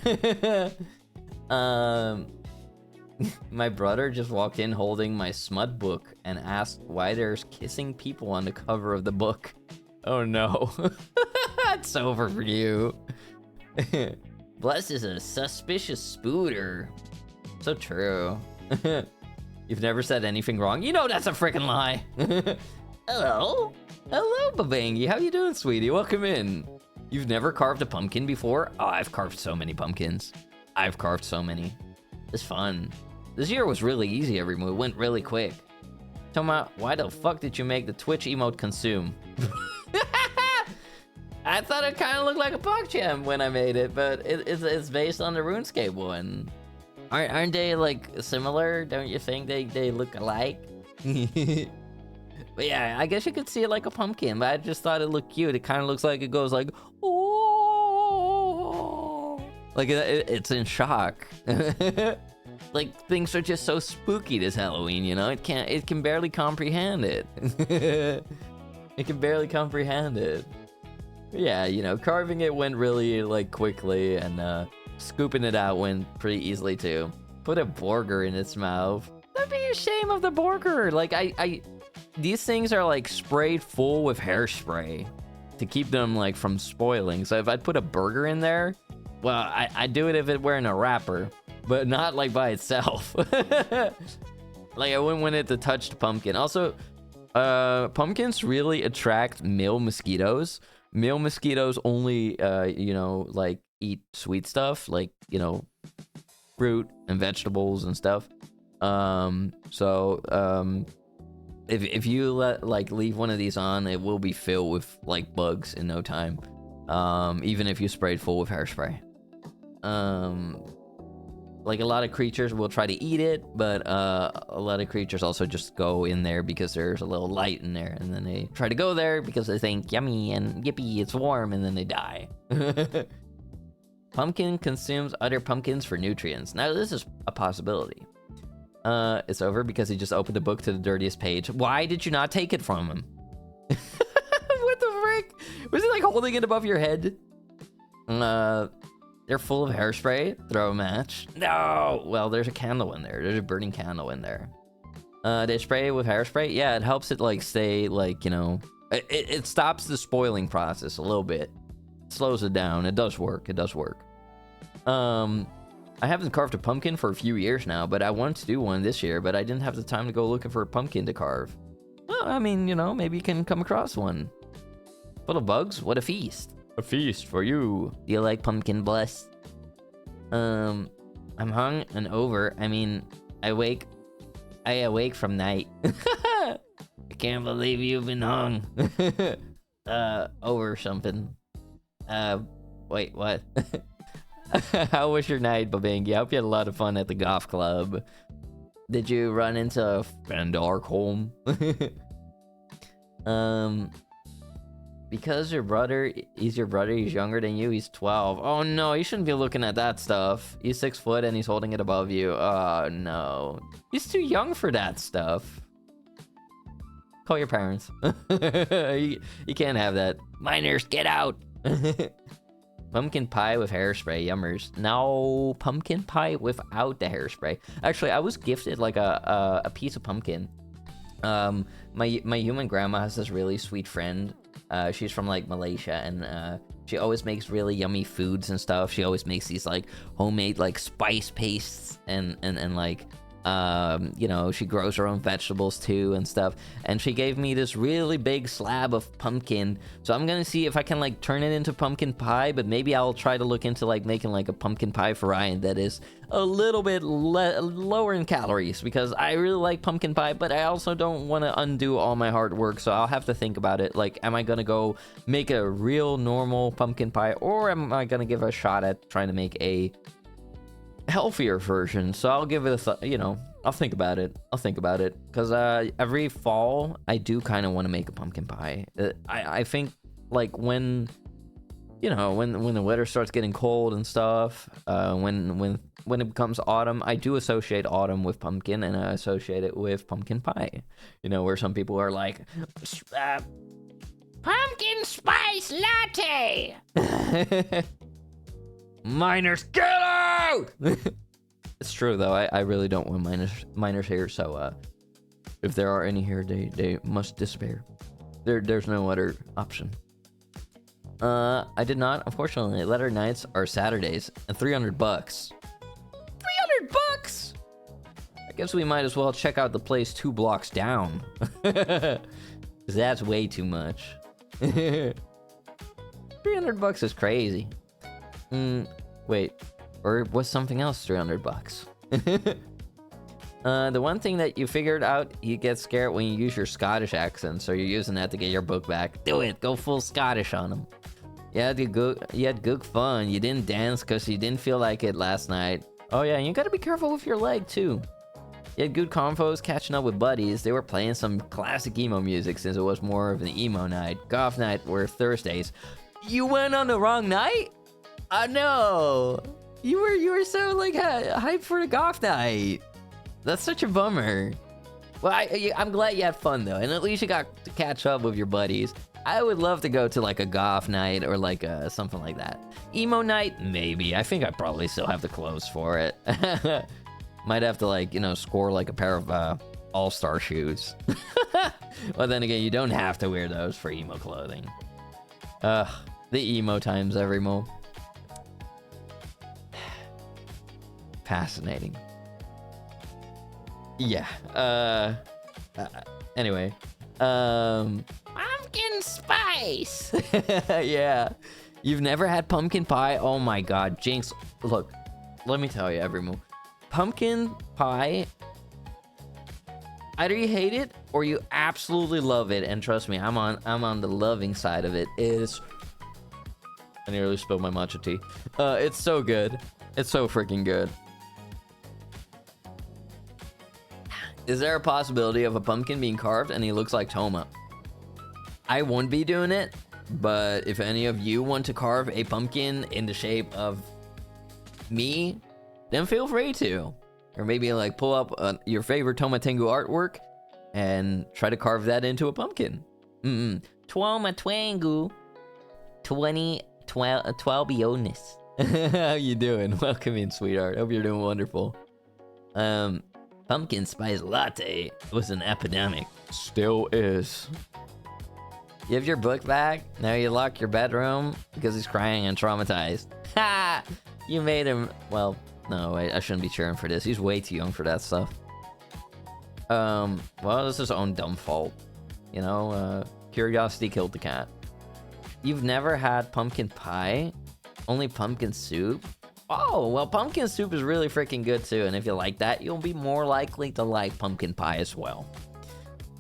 Speaker 1: My brother just walked in holding my smut book and asked why there's kissing people on the cover of the book. Oh no. It's over for you. Bless is a suspicious spooter. So true. You've never said anything wrong. You know that's a freaking lie. Hello? Hello, Babangi. How you doing, sweetie? Welcome in. You've never carved a pumpkin before? Oh, I've carved so many pumpkins. I've carved so many. It's fun. This year was really easy, every move. It went really quick. Toma, why the fuck did you make the Twitch emote consume? I thought it kind of looked like a PogChamp when I made it, but it's based on the RuneScape one. Aren't they, like, similar? Don't you think they look alike? But yeah, I guess you could see it like a pumpkin, but I just thought it looked cute. It kind of looks like it goes like, oh, like it's in shock. Like things are just so spooky this Halloween, you know? It can barely comprehend it. It can barely comprehend it. Yeah, you know, carving it went really like quickly, and scooping it out went pretty easily too. Put a burger in its mouth. That'd be a shame of the burger. Like these things are like sprayed full with hairspray to keep them like from spoiling. So if I put a burger in there, well, I'd do it if it were in a wrapper, but not like by itself. Like I wouldn't want it to touch the pumpkin. Also, pumpkins really attract male mosquitoes. Male mosquitoes only, you know, like eat sweet stuff, like, you know, fruit and vegetables and stuff. If you leave one of these on, it will be filled with like bugs in no time. Even if you sprayed full with hairspray. Like a lot of creatures will try to eat it, but a lot of creatures also just go in there because there's a little light in there, and then they try to go there because they think yummy and yippee, it's warm, and then they die. Pumpkin consumes other pumpkins for nutrients. Now this is a possibility. It's over because he just opened the book to the dirtiest page. Why did you not take it from him? What the frick? Was he like holding it above your head? They're full of hairspray. Throw a match. No! Well, there's a candle in there. There's a burning candle in there. They spray it with hairspray. Yeah, it helps it like stay like, you know, it stops the spoiling process a little bit. It slows it down. It does work. It does work. I haven't carved a pumpkin for a few years now, but I wanted to do one this year, but I didn't have the time to go looking for a pumpkin to carve. Well, I mean, you know, maybe you can come across one. Full of bugs? What a feast.
Speaker 2: A feast for you.
Speaker 1: Do you like pumpkin bless? I'm hung and over. I mean, I awake from night. I can't believe you've been hung. Over something. Wait, what? How was your night, Babangi? I hope you had a lot of fun at the golf club. Did you run into Van Darkholm? Because your brother, he's younger than you, he's 12. Oh no, you shouldn't be looking at that stuff. He's 6 foot and he's holding it above you. Oh no. He's too young for that stuff. Call your parents. You can't have that. Minors, get out. Pumpkin pie with hairspray, yummers. No, pumpkin pie without the hairspray. Actually, I was gifted like a piece of pumpkin. My human grandma has this really sweet friend. She's from like Malaysia, and she always makes really yummy foods and stuff. She always makes these like homemade like spice pastes and like you know, she grows her own vegetables too and stuff. And she gave me this really big slab of pumpkin, so I'm gonna see if I can like turn it into pumpkin pie. But maybe I'll try to look into like making like a pumpkin pie variant that is a little bit lower in calories, because I really like pumpkin pie, but I also don't want to undo all my hard work. So I'll have to think about it. Like, am I gonna go make a real normal pumpkin pie, or am I gonna give a shot at trying to make a healthier version? So I'll give it a you know, I'll think about it. Because every fall I do kind of want to make a pumpkin pie. I think like when, you know, when the weather starts getting cold and stuff, when it becomes autumn, I do associate autumn with pumpkin, and I associate it with pumpkin pie. You know, where some people are like, pumpkin spice latte. Miners, get out! It's true though. I really don't want miners here. So if there are any here, they must disappear. There's no other option. I did not, unfortunately. Letter nights are Saturdays, and $300. $300. I guess we might as well check out the place 2 blocks down. 'Cause that's way too much. $300 is crazy. Wait, or was something else $300? The one thing that you figured out, you get scared when you use your Scottish accent, so you're using that to get your book back. Do it, go full Scottish on them. You had good fun. You didn't dance because you didn't feel like it last night. Oh yeah, and you gotta be careful with your leg too. You had good convos, catching up with buddies. They were playing some classic emo music since it was more of an emo night. Golf night were Thursdays. You went on the wrong night? I know. You were so like hyped for the golf night. That's such a bummer. Well, I'm glad you had fun though, and at least you got to catch up with your buddies. I would love to go to like a golf night or like something like that. Emo night, maybe. I think I probably still have the clothes for it. Might have to like, you know, score like a pair of all-star shoes. Well, then again, you don't have to wear those for emo clothing. The emo times, everymo. Fascinating. Yeah. Anyway. Pumpkin spice. Yeah. You've never had pumpkin pie? Oh my god, Jinx. Look, let me tell you, everyone. Pumpkin pie, either you hate it or you absolutely love it. And trust me, I'm on the loving side of it. I nearly spilled my matcha tea. It's so good. It's so freaking good. Is there a possibility of a pumpkin being carved and he looks like Toma? I won't be doing it, but if any of you want to carve a pumpkin in the shape of me, then feel free to. Or maybe like pull up your favorite Toma Tengu artwork and try to carve that into a pumpkin. Toma Tengu 2012 Jonas. How you doing? Welcome in, sweetheart. Hope you're doing wonderful. Pumpkin spice latte was an epidemic. Still is. You have your book back? Now you lock your bedroom because he's crying and traumatized. Ha! You made him... Well, no, wait, I shouldn't be cheering for this. He's way too young for that stuff. Well, it's his own dumb fault. You know, curiosity killed the cat. You've never had pumpkin pie? Only pumpkin soup? Oh, well, pumpkin soup is really freaking good too, and if you like that, you'll be more likely to like pumpkin pie as well.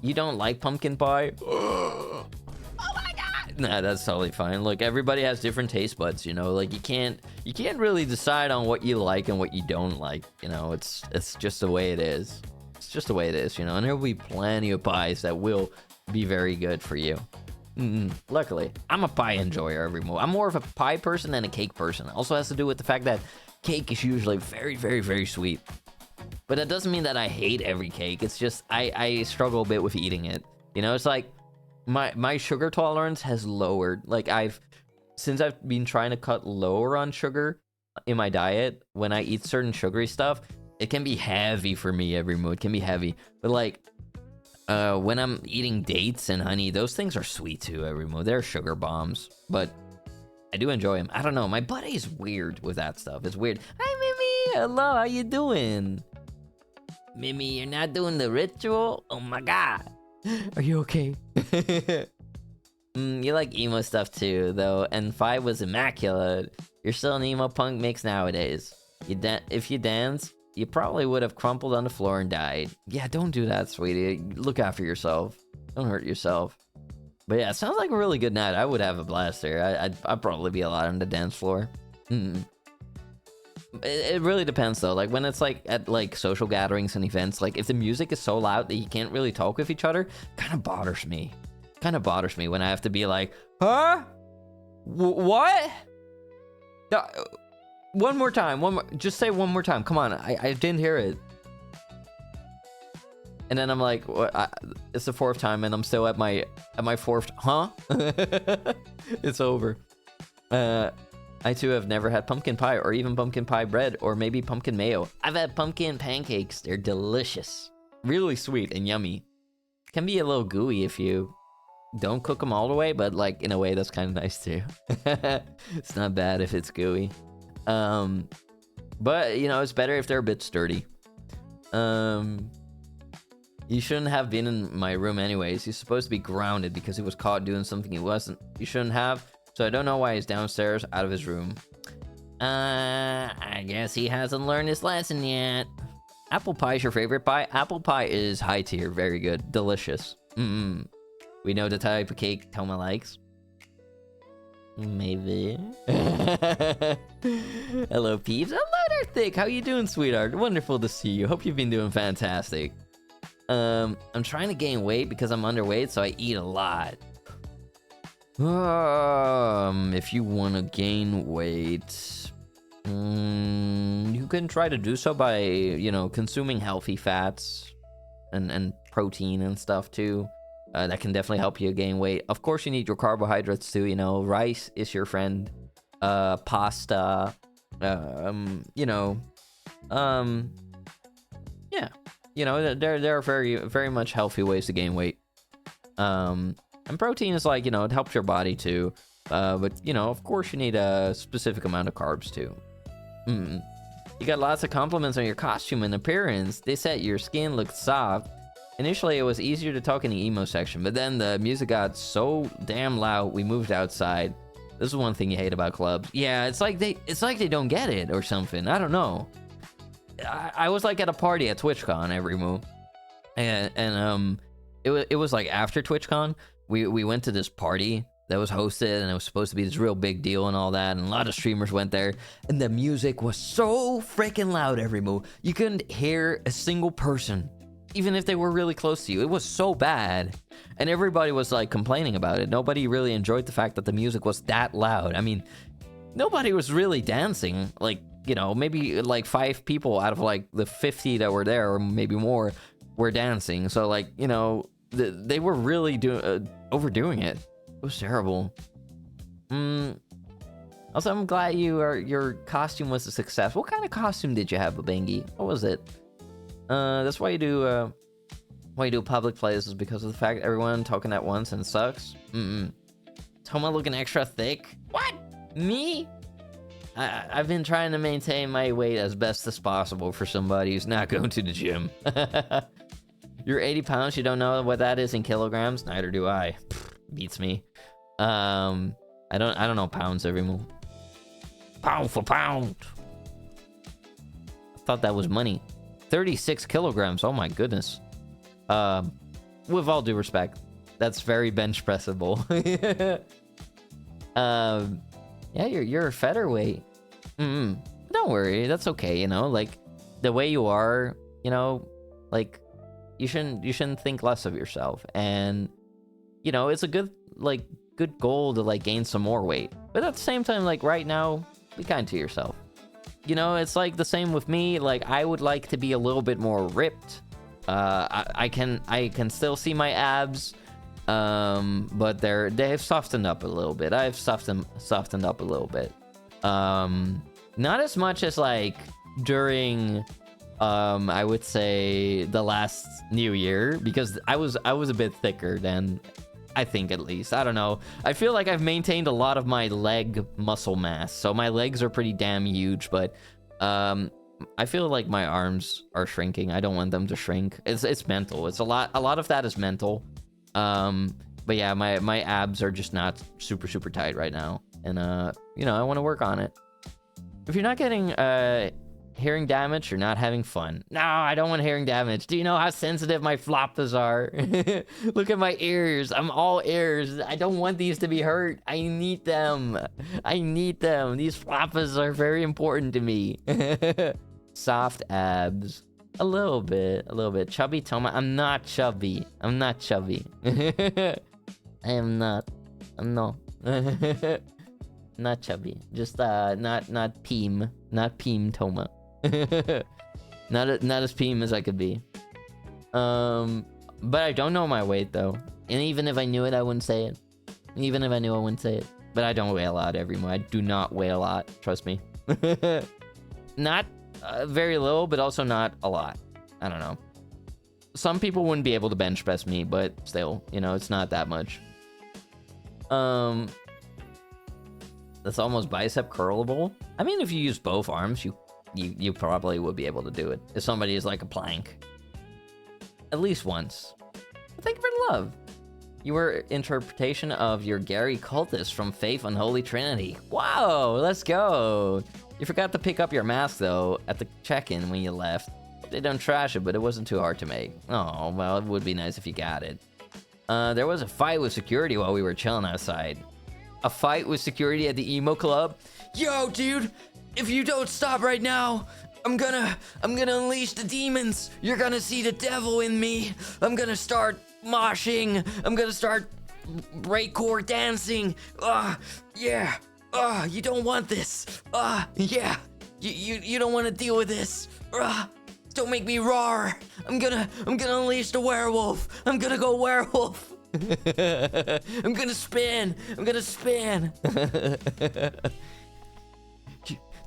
Speaker 1: You don't like pumpkin pie? Oh my god! Nah, that's totally fine. Look, everybody has different taste buds, you know? Like, you can't really decide on what you like and what you don't like, you know? It's just the way it is. It's just the way it is, you know? And there will be plenty of pies that will be very good for you. Luckily, I'm a pie enjoyer every mo. I'm more of a pie person than a cake person. Also has to do with the fact that cake is usually very, very, very sweet. But that doesn't mean that I hate every cake. It's just I struggle a bit with eating it. You know, it's like my sugar tolerance has lowered. Like since I've been trying to cut lower on sugar in my diet, when I eat certain sugary stuff, it can be heavy for me every meal. It can be heavy. But like when I'm eating dates and honey, those things are sweet too every meal. They're sugar bombs, but I do enjoy them. I don't know. My body's weird with that stuff. It's weird. Hi, Mimi. Hello. How you doing? Mimi, you're not doing the ritual? Oh my god. Are you okay? You like emo stuff too, though, and 5 was immaculate. You're still an emo punk mix nowadays. If you dance, you probably would have crumpled on the floor and died. Yeah, don't do that, sweetie. Look after yourself. Don't hurt yourself. But yeah, it sounds like a really good night. I would have a blast there. I'd probably be a lot on the dance floor. It really depends though. Like when it's like at like social gatherings and events, like if the music is so loud that you can't really talk with each other, kind of bothers me. When I have to be like, huh? What? One more time. Just say one more time. Come on. I didn't hear it. And then I'm like, what? It's the 4th time, and I'm still at my 4th. Huh? It's over. I too have never had pumpkin pie, or even pumpkin pie bread, or maybe pumpkin mayo. I've had pumpkin pancakes. They're delicious. Really sweet and yummy. Can be a little gooey if you don't cook them all the way, but like in a way that's kind of nice too. It's not bad if it's gooey. But you know, it's better if they're a bit sturdy. You shouldn't have been in my room anyways. He's supposed to be grounded because he was caught doing something he wasn't. You shouldn't have. So I don't know why he's downstairs out of his room. I guess he hasn't learned his lesson yet. Apple pie is your favorite pie? Apple pie is high tier, very good, delicious. We know the type of cake Toma likes. Maybe. Hello, Peeves. Hello there, Thick. How you doing, sweetheart? Wonderful to see you. Hope you've been doing fantastic. I'm trying to gain weight because I'm underweight, so I eat a lot. If you want to gain weight, you can try to do so by, you know, consuming healthy fats and protein and stuff too. That can definitely help you gain weight. Of course, you need your carbohydrates too. You know, rice is your friend. Pasta. You know, yeah. You know, there are very, very much healthy ways to gain weight. And protein is like, you know, it helps your body too. But, you know, of course you need a specific amount of carbs too. You got lots of compliments on your costume and appearance. They said your skin looked soft. Initially, it was easier to talk in the emo section, but then the music got so damn loud, we moved outside. This is one thing you hate about clubs. Yeah, it's like they don't get it or something. I don't know. I was like at a party at TwitchCon every move, and it was like after TwitchCon, we went to this party that was hosted, and it was supposed to be this real big deal and all that, and a lot of streamers went there, and the music was so freaking loud every move. You couldn't hear a single person, even if they were really close to you. It was so bad, and everybody was like complaining about it. Nobody really enjoyed the fact that the music was that loud. I mean, nobody was really dancing. Like, you know, maybe like 5 people out of like the 50 that were there, or maybe more, were dancing. So like, you know, they were really overdoing it. It was terrible. Also, I'm glad your costume was a success. What kind of costume did you have, Babangi? What was it? That's why you do public places, because of the fact everyone talking at once and it sucks. Toma looking extra thick. What? Me? I've been trying to maintain my weight as best as possible for somebody who's not going to the gym. You're 80 pounds. You don't know what that is in kilograms? Neither do I. Beats me. I don't know pounds every move. Pound for pound. I thought that was money. 36 kilograms. Oh my goodness. With all due respect, that's very bench pressable. Yeah, you're a featherweight. Don't worry, that's okay. You know, like the way you are. You know, like you shouldn't think less of yourself. And you know, it's a good goal to like gain some more weight. But at the same time, like right now, be kind to yourself. You know, it's like the same with me. Like I would like to be a little bit more ripped, I can still see my abs, but they've softened up a little bit. I've softened up a little bit. Not as much as like during I would say the last New Year, because I was a bit thicker then, I think, at least. I don't know. I feel like I've maintained a lot of my leg muscle mass, so my legs are pretty damn huge, but I feel like my arms are shrinking. I don't want them to shrink. It's mental. It's a lot of that is mental. But yeah, my abs are just not super tight right now, and you know, I want to work on it. If you're not getting hearing damage, you're not having fun. No, I don't want hearing damage. Do you know how sensitive my floppas are? Look at my ears. I'm all ears. I don't want these to be hurt. I need them. These floppas are very important to me. Soft abs. A little bit. Chubby Toma. I'm not chubby. I am not. I'm not. Not chubby. Just not peem. Not peem Toma. not as peem as I could be. But I don't know my weight though. And even if I knew it, I wouldn't say it. But I don't weigh a lot everyone. I do not weigh a lot. Trust me. Not very little, but also not a lot. I don't know. Some people wouldn't be able to bench press me, but still, you know, it's not that much. That's almost bicep curlable. I mean, if you use both arms, you probably would be able to do it. If somebody is like a plank. At least once. Thank you for the love. Your interpretation of your Gary cultist from Faith Unholy Trinity. Wow, let's go. You forgot to pick up your mask though at the check-in when you left. They don't trash it, but it wasn't too hard to make. Oh, well, it would be nice if you got it. There was a fight with security while we were chilling outside. A fight with security at the emo club? Yo, dude, if you don't stop right now, I'm gonna unleash the demons. You're gonna see the devil in me. I'm gonna start moshing. I'm gonna start breakcore dancing. Yeah. You don't want this. Yeah. You don't want to deal with this. Don't make me roar. I'm gonna unleash the werewolf. I'm gonna go werewolf. I'm gonna spin.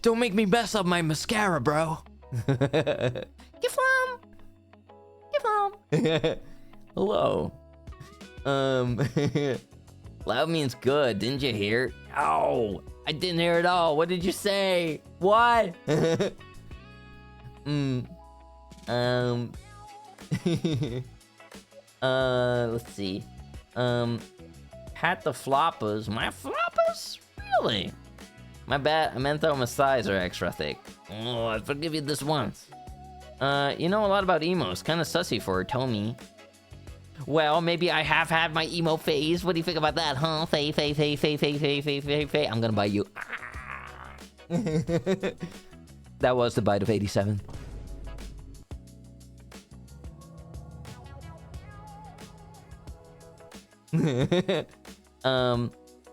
Speaker 1: Don't make me mess up my mascara, bro. Give home. Hello. Loud means good. Didn't you hear? Oh, I didn't hear it all. What did you say? What? Let's see. Pat the floppas. My floppas? Really? My bad. I meant that my thighs are extra thick. Oh, I'll forgive you this once. You know a lot about emos. Kind of sussy for Tommy. Well, maybe I have had my emo phase. What do you think about that, huh? Faye. I'm gonna bite you. That was the bite of 87.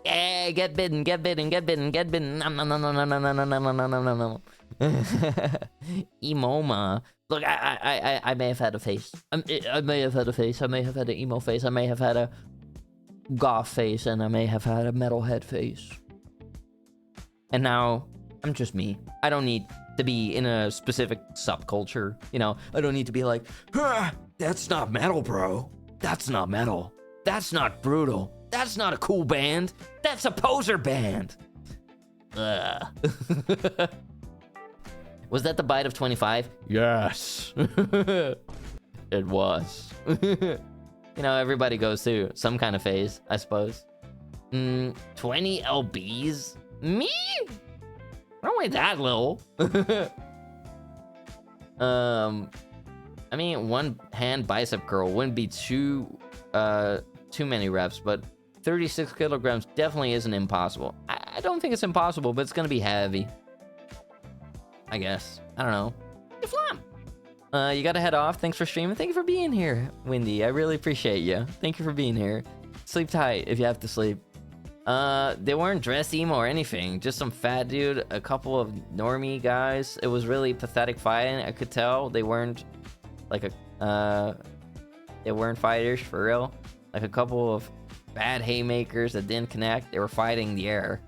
Speaker 1: Yeah, get bitten. No. Emoma. Look, I may have had a face. I may have had a face. I may have had an emo face. I may have had a goth face, and I may have had a metalhead face. And now I'm just me. I don't need to be in a specific subculture. You know, I don't need to be like, that's not metal, bro. That's not metal. That's not brutal. That's not a cool band. That's a poser band. Was that the bite of 25? Yes. It was. You know, everybody goes through some kind of phase, I suppose. 20 lbs? Me? I don't weigh that little. I mean, one hand bicep curl wouldn't be too many reps, but 36 kilograms definitely isn't impossible. I don't think it's impossible, but it's gonna be heavy. I guess. I don't know. You flam. You gotta head off. Thanks for streaming. Thank you for being here, Windy. I really appreciate you. Thank you for being here. Sleep tight if you have to sleep. They weren't dressed emo or anything. Just some fat dude, a couple of normie guys. It was really pathetic fighting. I could tell they weren't Like they weren't fighters for real. Like a couple of bad haymakers that didn't connect. They were fighting the air.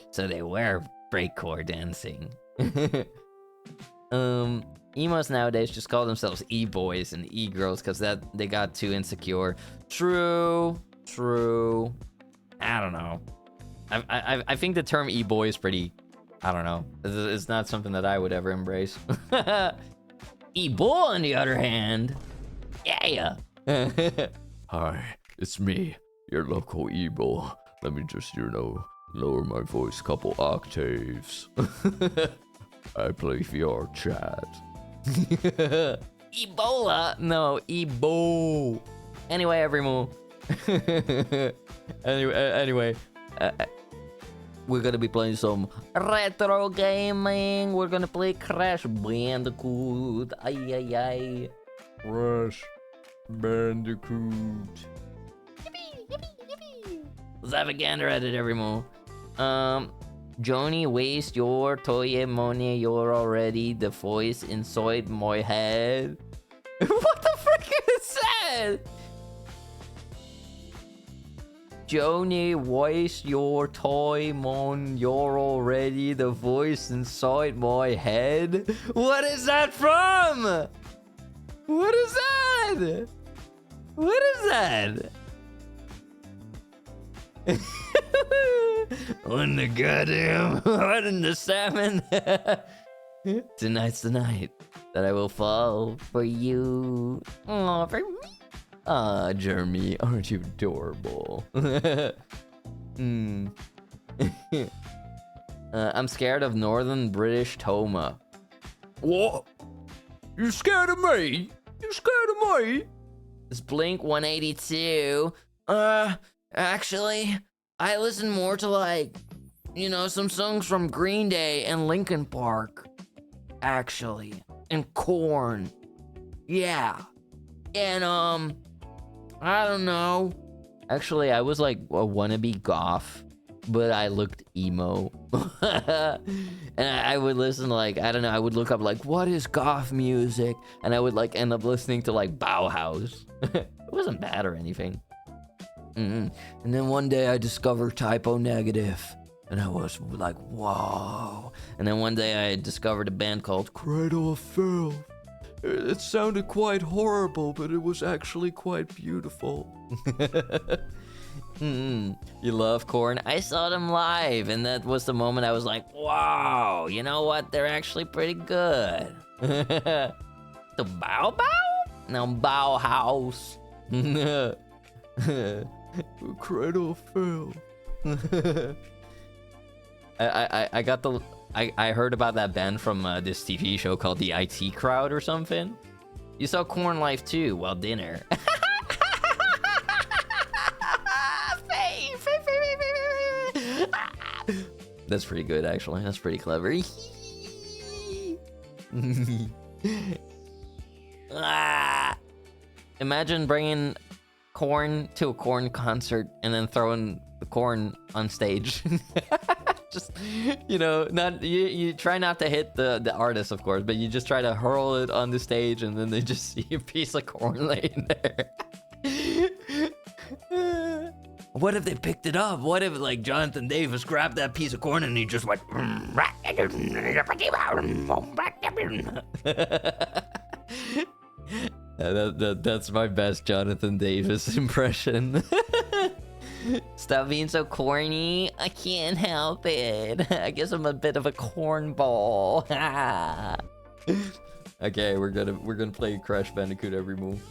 Speaker 1: So they were breakcore dancing. Emos nowadays just call themselves e-boys and e-girls because that they got too insecure. True. I don't know. I think the term e-boy is pretty. I don't know. It's not something that I would ever embrace. E-boy, on the other hand, yeah.
Speaker 2: Hi, it's me, your local e-boy. Let me just, lower my voice a couple octaves. I play VR chat.
Speaker 1: Ebola? No, Ebo. Anyway, everyone. Anyway, we're gonna be playing some retro gaming. We're gonna play Crash Bandicoot. Ay.
Speaker 2: Crash Bandicoot.
Speaker 1: Yippee. Let's have a gander at it, everyone. Joni, waste your toy money. You're already the voice inside my head. What the frick is that? Joni, waste your toy mon. You're already the voice inside my head. What is that from? What is that? What is that? On the goddamn, what in the salmon? Tonight's the night that I will fall for you. Aw, for me. Ah, Jeremy, aren't you adorable? I'm scared of Northern British Toma.
Speaker 2: What? You scared of me? You scared of me?
Speaker 1: It's Blink 182. Actually, I listen more to like, some songs from Green Day and Linkin Park. Actually, and Korn. Yeah. And I don't know. Actually, I was like a wannabe goth, but I looked emo. And I would listen to like, I don't know, I would look up like, what is goth music? And I would like end up listening to like Bauhaus. It wasn't bad or anything. And then one day I discovered Typo Negative. And I was like, whoa. And then one day I discovered a band called Cradle of Filth. It sounded quite horrible, but it was actually quite beautiful. You love Korn? I saw them live, and that was the moment I was like, wow, you know what? They're actually pretty good. The Bow Bow? No, Bauhaus. Cradle of Filth. I heard about that band from this TV show called The IT Crowd or something. You saw Korn live too while dinner. That's pretty good, actually. That's pretty clever. Imagine bringing Korn to a Korn concert and then throwing the Korn on stage. Just, not you try not to hit the artist, of course, but you just try to hurl it on the stage, and then they just see a piece of corn laying there. What if they picked it up? What if like Jonathan Davis grabbed that piece of corn and he just went? That's my best Jonathan Davis impression. Stop being so corny. I can't help it. I guess I'm a bit of a cornball. Okay, we're gonna play Crash Bandicoot every move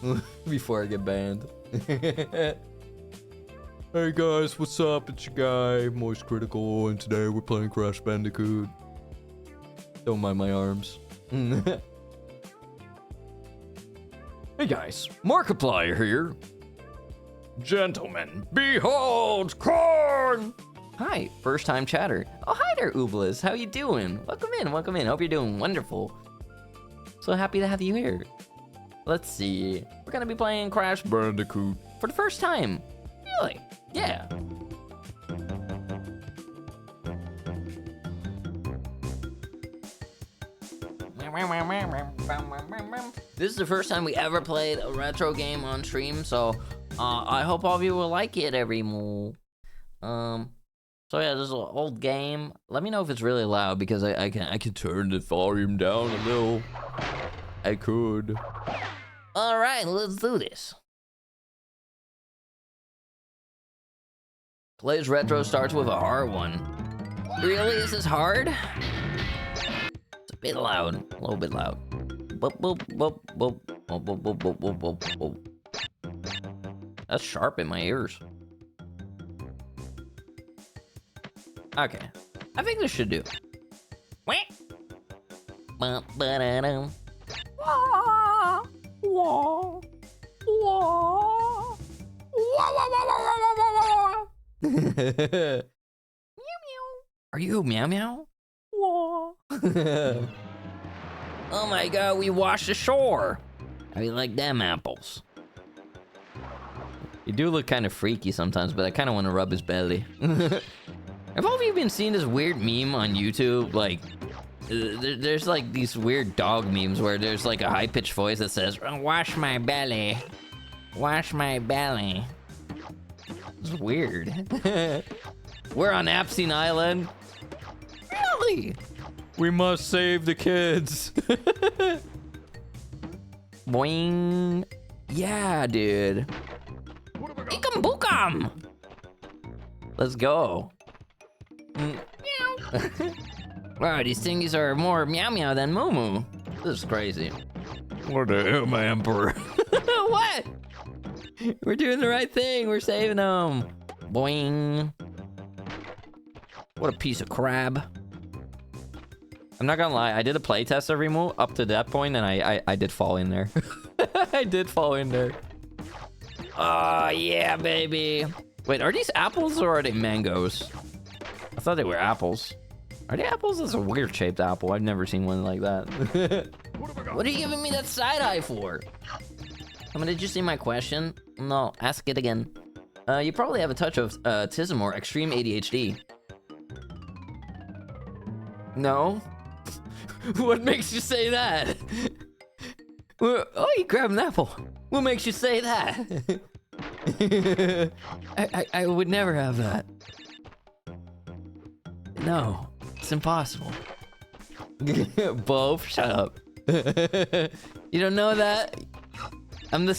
Speaker 1: before I get banned. Hey guys, what's up? It's your guy, Moist Critical, and today we're playing Crash Bandicoot. Don't mind my arms. Hey guys, Markiplier here. Gentlemen, behold corn! Hi, first time chatter. Oh, hi there, Ooblas. How you doing? Welcome in. Hope you're doing wonderful. So happy to have you here. Let's see. We're gonna be playing Crash Bandicoot for the first time. Really? Yeah. This is the first time we ever played a retro game on stream, so I hope all of you will like it, everyone. So yeah, this is an old game. Let me know if it's really loud because I can turn the volume down a little. I could. All right, let's do this. Plays retro starts with a hard one. Really? Is this hard? It's a bit loud. A little bit loud. Boop, boop, boop, boop, boop, boop, boop, boop, boop, boop, boop. That's sharp in my ears. Okay. I think this should do. Are you meow meow? Oh my god, we washed ashore. How you like them apples? You do look kind of freaky sometimes, but I kind of want to rub his belly. Have all of you been seeing this weird meme on YouTube? Like, there's like these weird dog memes where there's like a high-pitched voice that says, "Wash my belly. Wash my belly." It's weird. We're on Epstein Island. Really? We must save the kids. Boing. Yeah, dude. Ikam bookam. Let's go. Meow. Wow, these thingies are more meow meow than moo moo. This is crazy. What the hell, my emperor? What? We're doing the right thing. We're saving them. Boing. What a piece of crab. I'm not gonna lie, I did a playtest of Remo up to that point, and I did fall in there. I did fall in there. Oh, yeah, baby. Wait, are these apples or are they mangoes? I thought they were apples. Are they apples? That's a weird shaped apple. I've never seen one like that. What are you giving me that side eye for? I mean, did you see my question? No, ask it again. You probably have a touch of autism or extreme ADHD. No? What makes you say that? Oh, you grabbed an apple. What makes you say that? I would never have that. No, it's impossible. Both, shut up. You don't know that? I'm the